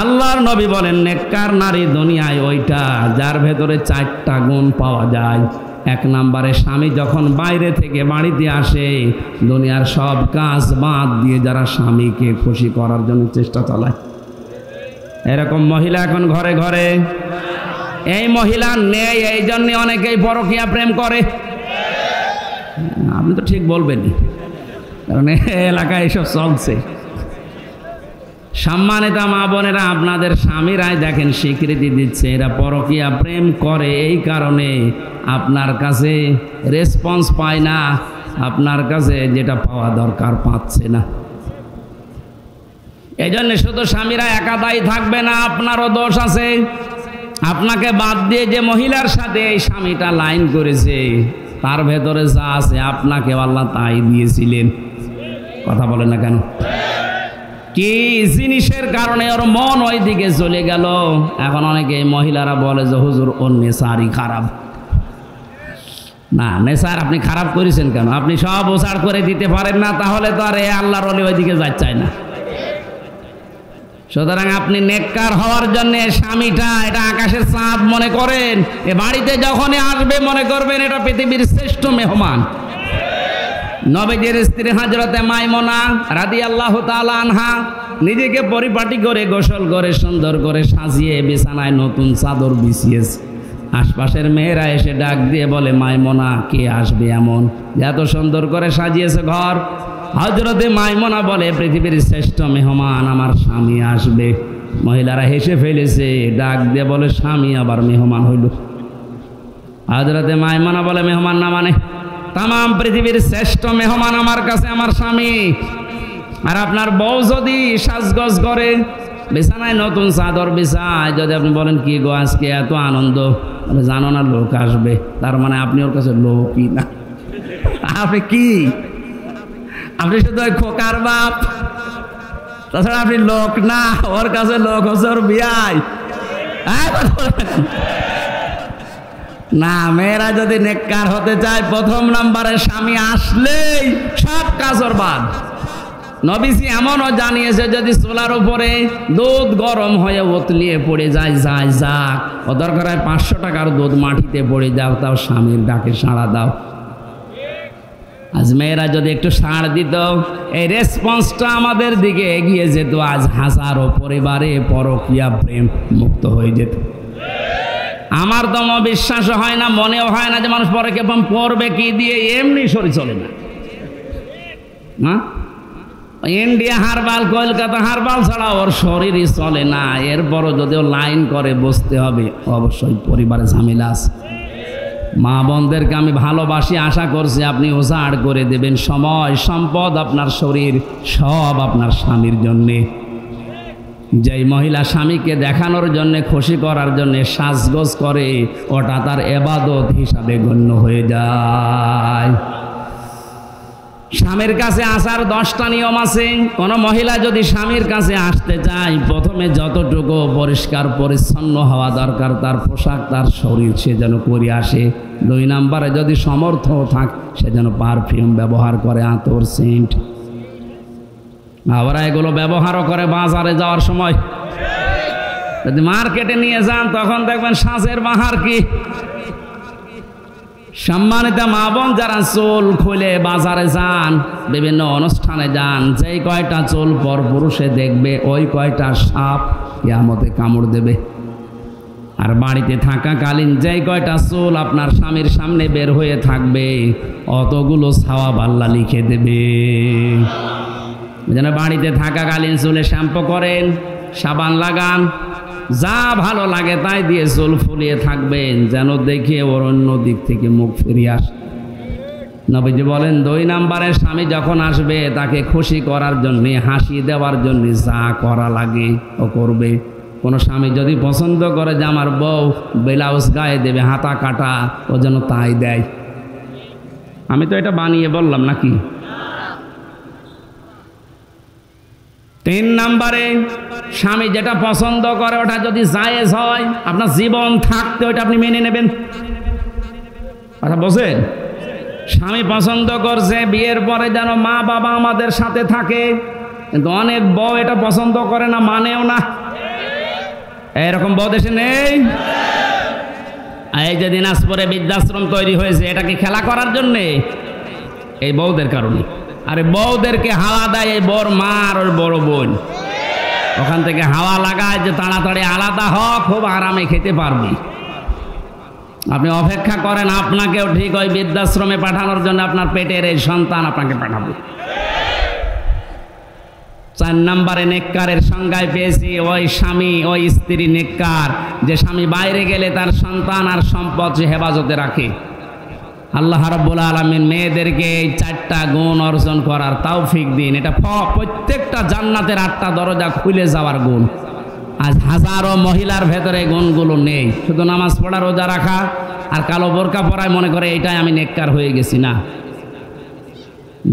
আল্লাহর নবী বলেন নেককার নারী দুনিয়ায় ওইটা যার ভেতরে 4টা গুণ পাওয়া যায়। 1 নম্বরে, স্বামী যখন বাইরে থেকে বাড়িতে আসে, দুনিয়ার সব কাজ বাদ দিয়ে যারা স্বামীকে খুশি করার জন্য চেষ্টা চালায়। এরকম মহিলা এখন ঘরে ঘরে। এই মহিলা নেই, এই জন্য অনেকেই পরকীয়া প্রেম করে। আপনি তো ঠিক বলবেনই, কারণ এলাকায় এসব চলছে। সম্মানিত মা বোনেরা, আপনাদের স্বামীরাই দেখেন স্বীকৃতি দিচ্ছে এরা পরকীয়া প্রেম করে, এই কারণে আপনার কাছে রেসপন্স পায় না, আপনার কাছে যেটা পাওয়া দরকার পাচ্ছে না। এই জন্য শুধু স্বামীরা একা দায়ী থাকবে না, আপনারও দোষ আছে। আপনাকে বাদ দিয়ে যে মহিলার সাথে এই স্বামীটা লাইন করেছে, তার ভেতরে যা আছে আপনাকে আল্লাহ তাই দিয়েছিলেন। কথা বলেন না কেন? কি জিনিসের কারণে ওর মন ওই দিকে চলে গেল? এখন অনেকে মহিলারা বলে যে হুজুর ওর নেশারই খারাপ। না, নেশার আপনি খারাপ করেছেন কেন? আপনি সব ওসাড় করে দিতে পারেন না, তাহলে তো আর আল্লাহর ওলি ওইদিকে যাচ্ছে না। সুতরাং আপনি নেককার হওয়ার জন্য স্বামীটা এটা আকাশের চাঁদ মনে করেন। এ বাড়িতে যখনই আসবে মনে করবেন এটা পৃথিবীর শ্রেষ্ঠ মেহমান। নবীজির স্ত্রী হযরতে মাইমুনা রাদিয়াল্লাহু তাআলা আনহা নিজেকে পরিপাটি করে গোসল করে সুন্দর করে সাজিয়ে বিছানায় নতুন চাদর বিছিয়েছে। আশপাশের মেয়েরা এসে ডাক দিয়ে বলে, মাইমুনা কে আসবে এমন এত সুন্দর করে সাজিয়েছে ঘর? হযরতে মাইমুনা বলে, পৃথিবীর শ্রেষ্ঠ মেহমান আমার স্বামী আসবে। মহিলারা হেসে ফেলেছে, ডাক দিয়ে বলে, স্বামী আবার মেহমান হইল? হযরতে মাইমুনা বলে, মেহমান না মানে তামাম পৃথিবীর শ্রেষ্ঠ মেহমান আমার কাছে আমার স্বামী। আর আপনার বউ যদি সাজগোজ করে বিছানায় নতুন চাদর বিছায়, যদি আপনি বলেন কি গো আজকে এত আনন্দ, জানো না লোক আসবে, তার মানে আপনি ওর কাছে লোকই না। আপনি কি? আপনি শুধু ওই খোকার বাপ, তাছাড়া আপনি লোক না। ওর কাছে লোক হচ্ছে ওর বিয়াই। না, মেয়েরা যদি নেককার হতে চায়, প্রথম নম্বরে স্বামী আসলেই সব কাজ ওর বাদ। নবীজি এমনও জানিয়েছে, যদি চুলার উপরে দুধ গরম হয়ে উতলিয়ে পড়ে যায়, যাক, ও দরকার হয় 500 টাকার দুধ মাটিতে পড়ে যাও, তাও স্বামীর ডাকে সাড়া দাও। আজ মেয়েরা যদি একটু সাড় দিত, এই রেসপন্সটা আমাদের দিকে এগিয়ে যেত, আজ হাজারো পরিবারে পরকীয়া প্রেম মুক্ত হয়ে যেত। আমার তো বিশ্বাস হয় না, মনেও হয় না যে মানুষ পরকীয়া প্রেম করবে কি দিয়ে, এমনি শরীর চলে না। ইন্ডিয়া হারবাল, কলকাতা হারবাল ছাড়া ওর শরীরই চলে না। এরপরও যদিও লাইন করে বসতে হবে, অবশ্যই পরিবারে ঝামেলা আছে। মা বোনদেরকে আমি ভালোবাসি, আশা করছি আপনি ওজাড় করে দেবেন সময়, সম্পদ, আপনার শরীর সব আপনার স্বামীর জন্যে। যেই মহিলা স্বামীকে দেখানোর জন্যে, খুশি করার জন্যে সাজগোজ করে, ওটা তার ইবাদত হিসাবে গণ্য হয়ে যায়। স্বামীর কাছে আসার 10টা নিয়ম আছে। কোনো মহিলা যদি স্বামীর কাছে আসতে চায়, প্রথমে যতটুকু পরিষ্কার পরিচ্ছন্ন হওয়া দরকার, তার পোশাক, তার শরীর সে যেন করে আসে। 2 নম্বরে যদি সমর্থ থাকে সে যেন পারফিউম ব্যবহার করে, আতর, সেন্ট। আবার এগুলো ব্যবহারও করে বাজারে যাওয়ার সময়। যদি মার্কেটে নিয়ে যান তখন দেখবেন সাজের বাহার কি। সম্মানিত মা বোন, যারা চুল খুলে বাজারে যান, বিভিন্ন অনুষ্ঠানে যান, যেই কয়টা চুল পর পুরুষে দেখবে ওই কয়টা সাপ কিয়ামতে কামড় দেবে। আর বাড়িতে থাকাকালীন যেই কয়টা চুল আপনার স্বামীর সামনে বের হয়ে থাকবে অতগুলো সওয়াব আল্লাহ লিখে দেবে। যেন বাড়িতে থাকাকালীন চুলে শ্যাম্পু করেন, সাবান লাগান, যা ভালো লাগে তাই দিয়ে চুল ফুলিয়ে থাকবেন, যেন দেখে ওর অন্য দিক থেকে মুখ ফিরিয়ে আসে। নবীজি বলেন 2 নম্বরে স্বামী যখন আসবে তাকে খুশি করার জন্যে, হাসি দেওয়ার জন্যে যা করা লাগে ও করবে। কোনো স্বামী যদি পছন্দ করে যে আমার বউ ব্লাউজ গায়ে দেবে হাতা কাটা, ও যেন তাই দেয়। আমি তো এটা বানিয়ে বললাম নাকি? 3 নম্বরে স্বামী যেটা পছন্দ করে ওটা যদি জায়েজ হয়, আপনার জীবন থাকতে ওটা আপনি মেনে নেবেন। কথা বোঝেন? স্বামী পছন্দ করছে বিয়ের পরে যেন মা বাবা আমাদের সাথে থাকে, কিন্তু অনেক বউ এটা পছন্দ করে না, মানেও না। এরকম বউ দেশে নেই? এই যে দিনাজপুরে বৃদ্ধাশ্রম তৈরি হয়েছে, এটা কি খেলা করার জন্যে? এই বউদের কারণে। আরে বউদেরকে হাওয়া দেয় এই বর মা আর ওর বড় বোন, ওখান থেকে হাওয়া লাগায় যে তাড়াতাড়ি আলাদা হ, খুব আরামে খেতে পারবি। আপনি অপেক্ষা করেন, আপনাকেও ঠিক ওই বৃদ্ধাশ্রমে পাঠানোর জন্য আপনার পেটের এই সন্তান আপনাকে পাঠাবে। 4 নম্বরে নেককারের সংজ্ঞায় পেয়েছি ওই স্বামী, ওই স্ত্রী নেককার যে স্বামী বাইরে গেলে তার সন্তান আর সম্পদ সে হেফাজতে রাখে। আল্লাহ রাব্বুল আলামিন মেয়েদেরকে এই 4টা গুণ অর্জন করার তৌফিক দিন। এটা প্রত্যেকটা জান্নাতের 8টা দরজা খুলে যাওয়ার গুণ। আজ হাজারো মহিলার ভেতরে গুণগুলো নেই, শুধু নামাজ পড়া, রোজা রাখা আর কালো বোরকা পরায় মনে করে এইটাই আমি নেককার হয়ে গেছি। না,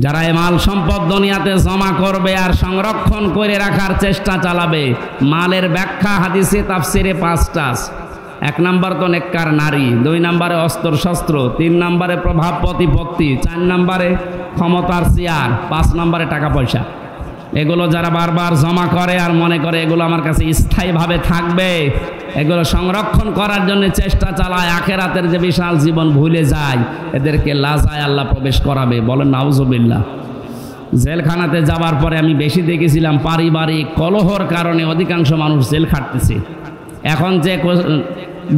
যারা এই মাল সম্পদ দুনিয়াতে জমা করবে আর সংরক্ষণ করে রাখার চেষ্টা চালাবে, মালের ব্যাখ্যা হাদিসে তাফসিরে 5টা। 1 নম্বর তো নেককার নারী, 2 নম্বরে অস্ত্র শস্ত্র, 3 নম্বরে প্রভাব প্রতিপত্তি, 4 নম্বরে ক্ষমতার চেয়ার, 5 নম্বরে টাকা পয়সা। এগুলো যারা বারবার জমা করে আর মনে করে এগুলো আমার কাছে স্থায়ীভাবে থাকবে, এগুলো সংরক্ষণ করার জন্য চেষ্টা চালায়, আখেরাতের যে বিশাল জীবন ভুলে যায়, এদেরকে লাজায় আল্লাহ প্রবেশ করাবে। বলেন নাউজুবিল্লাহ। জেলখানাতে যাবার পরে আমি বেশি দেখেছিলাম পারিবারিক কলহর কারণে অধিকাংশ মানুষ জেল খাটতেছে। এখন যে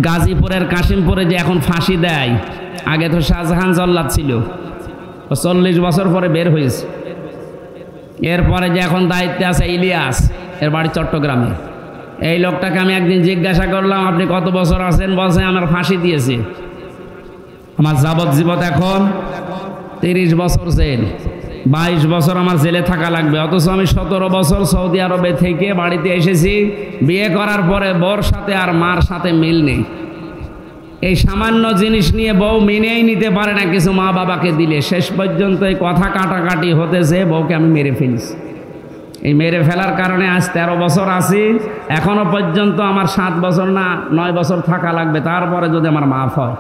গাজীপুরের কাশিমপুরে যে এখন ফাঁসি দেয়, আগে তো শাহজাহান জল্লাদ ছিল, 40 বছর পরে বের হয়েছে। এরপরে যে এখন দায়িত্বে আছে ইলিয়াস, এর বাড়ি চট্টগ্রামে। এই লোকটাকে আমি একদিন জিজ্ঞাসা করলাম, আপনি কত বছর আছেন? বলছে আমার ফাঁসি দিয়েছে, আমার যাবজ্জীবন এখন 30 বছর জেল, 22 বছর আমার জেলে থাকা লাগবে। অথচ আমি 17 বছর সৌদি আরবে থেকে বাড়িতে এসেছি। বিয়ে করার পরে বউর সাথে আর মার সাথে মিল নেই। এই সামান্য জিনিস নিয়ে বউ মেনেই নিতে পারে না কিছু মা বাবাকে দিলে। শেষ পর্যন্ত এই কথা কাটাকাটি হতেছে, বউকে আমি মেরে ফেলিস। এই মেরে ফেলার কারণে আজ 13 বছর আছি, এখনো পর্যন্ত আমার 7 বছর না 9 বছর থাকা লাগবে, তারপরে যদি আমার মাফ হয়।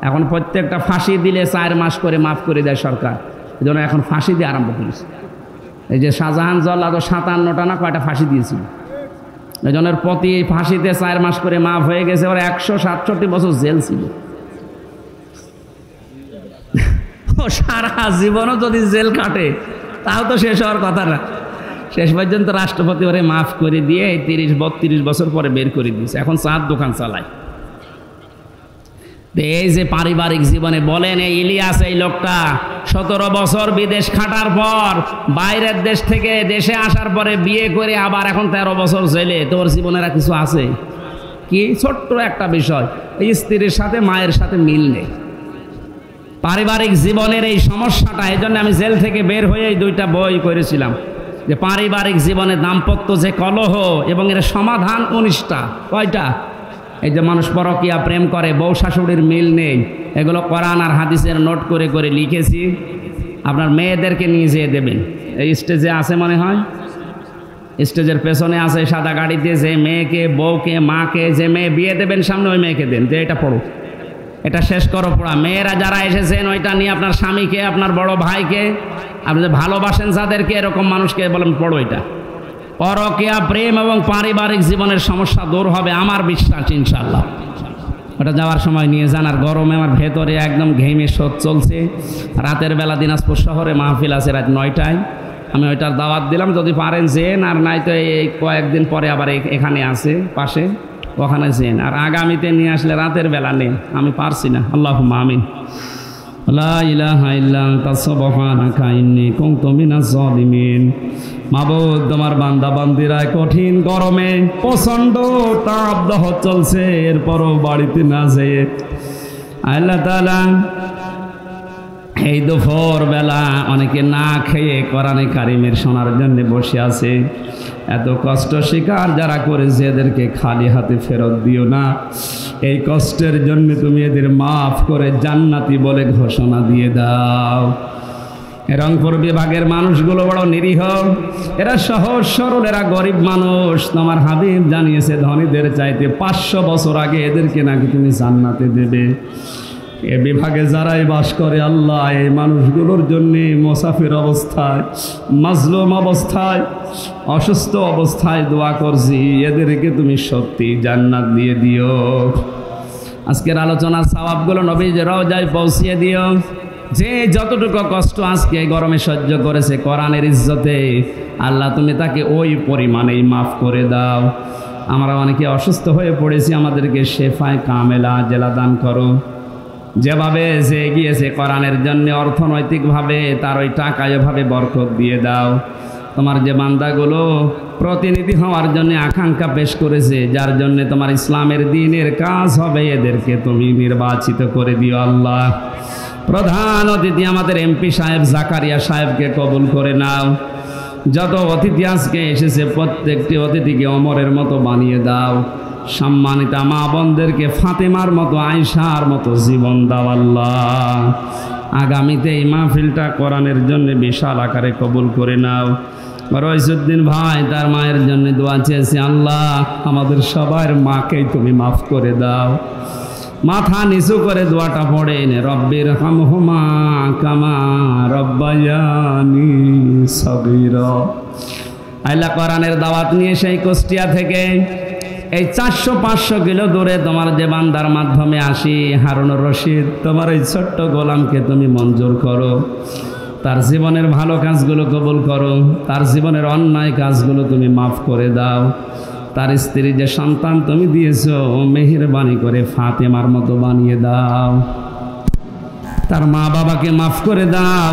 এখন প্রত্যেকটা ফাঁসি দিলে 4 মাস করে মাফ করে দেয় সরকার, এই জন্য এখন ফাঁসি দিয়ে আরম্ভ করেছে। এই যে শাহজাহান জল্লাদ 57টা না কয়টা ফাঁসি দিয়েছিল, এই জন্য প্রতি ফাঁসিতে 4 মাস করে মাফ হয়ে গেছে। ওর 167 বছর জেল ছিল। ও সারা জীবনও যদি জেল কাটে তাও তো শেষ হওয়ার কথা না। শেষ পর্যন্ত রাষ্ট্রপতি ওরে মাফ করে দিয়ে এই 30-32 বছর পরে বের করে দিয়েছে, এখন চার দোকান চালায়। এই যে পারিবারিক জীবনে বলেন, এই ইলিয়াস এই লোকটা 17 বছর বিদেশ খাটার পর বাইরের দেশ থেকে দেশে আসার পরে বিয়ে করে আবার এখন 13 বছর জেলে। তোর জীবনের কিছু আছে কি? ছোট্ট একটা বিষয়, এই স্ত্রীর সাথে মায়ের সাথে মিল নেই। পারিবারিক জীবনের এই সমস্যাটা, এই জন্য আমি জেল থেকে বের হয়ে এই 2টা বই করেছিলাম যে পারিবারিক জীবনে দাম্পত্য যে কলহ এবং এর সমাধান 19টা। কয়টা? এই যে মানুষ পরকীয়া প্রেম করে, বউ শাশুড়ির মিল নেই, এগুলো কোরআন আর হাদিসের নোট করে করে লিখেছি। আপনার মেয়েদেরকে নিয়ে যেয়ে দেবেন। এই স্টেজে আছে মনে হয়, স্টেজের পেছনে আছে সাদা গাড়িতে, যে মেয়েকে, বউকে, মাকে, যে মেয়ে বিয়ে দেবেন সামনে ওই মেয়েকে দেন যে এটা পড়ো। এটা শেষ করো পড়া। মেয়েরা যারা এসেছেন ওইটা নিয়ে আপনার স্বামীকে, আপনার বড় ভাইকে, আপনি যে ভালোবাসেন যাদেরকে, এরকম মানুষকে বলেন পড়ো এটা। পরকীয়া, প্রেম এবং পারিবারিক জীবনের সমস্যা দূর হবে আমার বিশ্বাস ইনশাআল্লাহ। ওটা যাওয়ার সময় নিয়ে যান। আর গরমে আমার ভেতরে একদম ঘেমে শোধ চলছে। রাতের বেলা দিনাজপুর শহরে মাহফিল আছে রাত 9টায়, আমি ওইটার দাওয়াত দিলাম, যদি পারেন যেন, আর নাই তো এই কয়েকদিন পরে আবার এখানে আছে পাশে, ওখানে যেন। আর আগামীতে নিয়ে আসলে রাতের বেলা নেই, আমি পারছি না। আল্লাহুম্মা আমিন। লা ইলাহা ইল্লা আনতা সুবহানাকা ইন্নী কুনতু মিনাজ জালিমিন। মাবুদ, তোমার বান্দা বান্দিরা কঠিন গরমে প্রচণ্ড তাপদাহ চলছে, এরপরও বাড়িতে না যেয়ে আল্লাহ তাআলা এই দুপুর বেলা অনেকে না খেয়ে কোরআনে কারিমের শোনার জন্য বসে আছে। এত কষ্ট স্বীকার যারা করেছে এদেরকে খালি হাতে ফেরত দিও না। এই কষ্টের জন্য তুমি এদের মাফ করে জান্নাতি বলে ঘোষণা দিয়ে দাও। রংপুর বিভাগের মানুষগুলো বড় নিরীহ, এরা সহজ সরল, এরা গরিব মানুষ। তোমার হাবিব জানিয়েছে ধনীদের চাইতে 500 বছর আগে এদেরকে নাকি তুমি জান্নাতে দেবে। এ বিভাগে যারাই বাস করে আল্লাহ, এই মানুষগুলোর জন্যে মুসাফির অবস্থায়, মাজলুম অবস্থায়, অসুস্থ অবস্থায় দোয়া করছি, এদেরকে তুমি সত্যি জান্নাত দিয়ে দিও। আজকের আলোচনার সওয়াবগুলো নবীর রওজায় পৌঁছিয়ে দিও। যে যতটুকু কষ্ট আজকে গরমে সহ্য করেছে কোরআনের ইজ্জতে, আল্লাহ তুমি তাকে ওই পরিমাণেই মাফ করে দাও। আমরা অনেকে অসুস্থ হয়ে পড়েছি, আমাদেরকে শেফায়ে কামেলা আজেলা দান করো। যেভাবে সে এগিয়েছে কোরআনের জন্য অর্থনৈতিকভাবে, তার ওই টাকায় এভাবে বরকত দিয়ে দাও। তোমার যে বান্দাগুলো প্রতিনিধি হওয়ার জন্য আকাঙ্ক্ষা পেশ করেছে, যার জন্য তোমার ইসলামের দ্বীনের কাজ হবে, এদেরকে তুমি নির্বাচিত করে দিও আল্লাহ। প্রধান অতিথি আমাদের এমপি সাহেব জাকারিয়া সাহেবকে কবুল করে নাও। যত অতিথি আজকে এসেছে প্রত্যেকটি অতিথিকে ওমরের মতো বানিয়ে দাও। সম্মানিতা মা বোনদেরকে ফাতেমার মতো, আয়েশার মতো জীবন দাও আল্লাহ। আগামীতে এই মাহফিলটা কোরআনের জন্য বিশাল আকারে কবুল করে নাও। রইসুদ্দিন ভাই তার মায়ের জন্য দোয়া চেয়েছে, আল্লাহ আমাদের সবার মাকেই তুমি মাফ করে দাও। মাথা নিচু করে দোয়াটা পড়েন, রব্বির হামহুমা কামা রব্বায়ানি সগীরা। আল্লাহ কোরআনের দাওয়াত নিয়ে সেই কুষ্টিয়া থেকে এই 400-500 কিলো দূরে তোমার যে বান্দার মাধ্যমে আসি, হারুনুর রশিদ, তোমার এই ছোট্ট গোলামকে তুমি মঞ্জুর করো। তার জীবনের ভালো কাজগুলো কবুল করো, তার জীবনের অন্যায় কাজগুলো তুমি মাফ করে দাও। তার স্ত্রী যে সন্তান তুমি দিয়েছো, মেহেরবানি করে ফাতেমার মতো বানিয়ে দাও। তার মা বাবাকে মাফ করে দাও।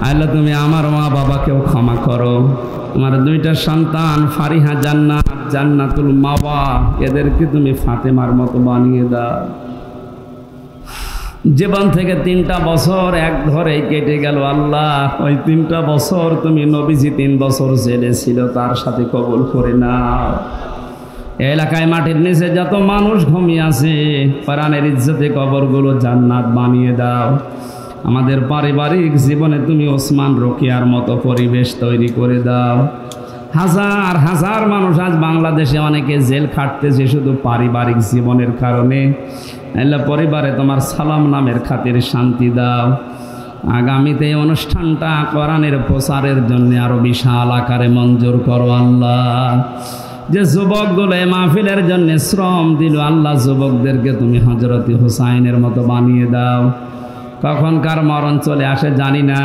আল্লাহ তুমি আমার মা বাবাকেও ক্ষমা করো। আমার 2টা সন্তান ফারিহা জান্নাত, জান্নাতুল মাওয়া, এদেরকে তুমি ফাতেমার মতো বানিয়ে দাও। জীবন থেকে 3টা বছর এক ধরে কেটে গেল আল্লাহ। ওই 3টা বছর তুমি নবীজি 3 বছর জেলে ছিল, তার সাথে কবুল করে নাও। এলাকায় মাটির নিচে যত মানুষ ঘুমিয়ে আছে, কোরআনের ইজ্জতে কবরগুলো জান্নাত বানিয়ে দাও। আমাদের পারিবারিক জীবনে তুমি ওসমান রোকিয়ার মতো পরিবেশ তৈরি করে দাও। হাজার হাজার মানুষ আজ বাংলাদেশে অনেকে জেল খাটতেছে শুধু পারিবারিক জীবনের কারণে। আল্লাহ পরিবারে তোমার সালাম নামের খাতিরে শান্তি দাও। আগামীতে এই অনুষ্ঠানটা কোরআনের প্রচারের জন্য আরো বিশাল আকারে মঞ্জুর করো আল্লাহ। যে যুবকগুলো এই মাহফিলের জন্য শ্রম দিল আল্লাহ, যুবকদেরকে তুমি হযরত হুসাইনের মতো বানিয়ে দাও। কখন কার মরণ চলে আসে জানি না।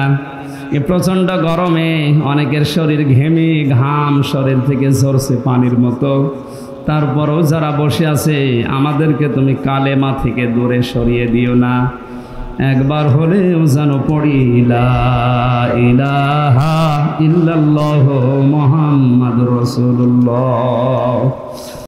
এই প্রচণ্ড গরমে অনেকের শরীর ঘেমে ঘাম শরীর থেকে ঝরছে পানির মতো। তারপরেও যারা বসে আছে, আমাদেরকে তুমি কালেমা থেকে দূরে সরিয়ে দিও না। একবার হলেও যেন পড়ি লা ইলাহা ইল্লাল্লাহু মুহাম্মাদুর রাসূলুল্লাহ।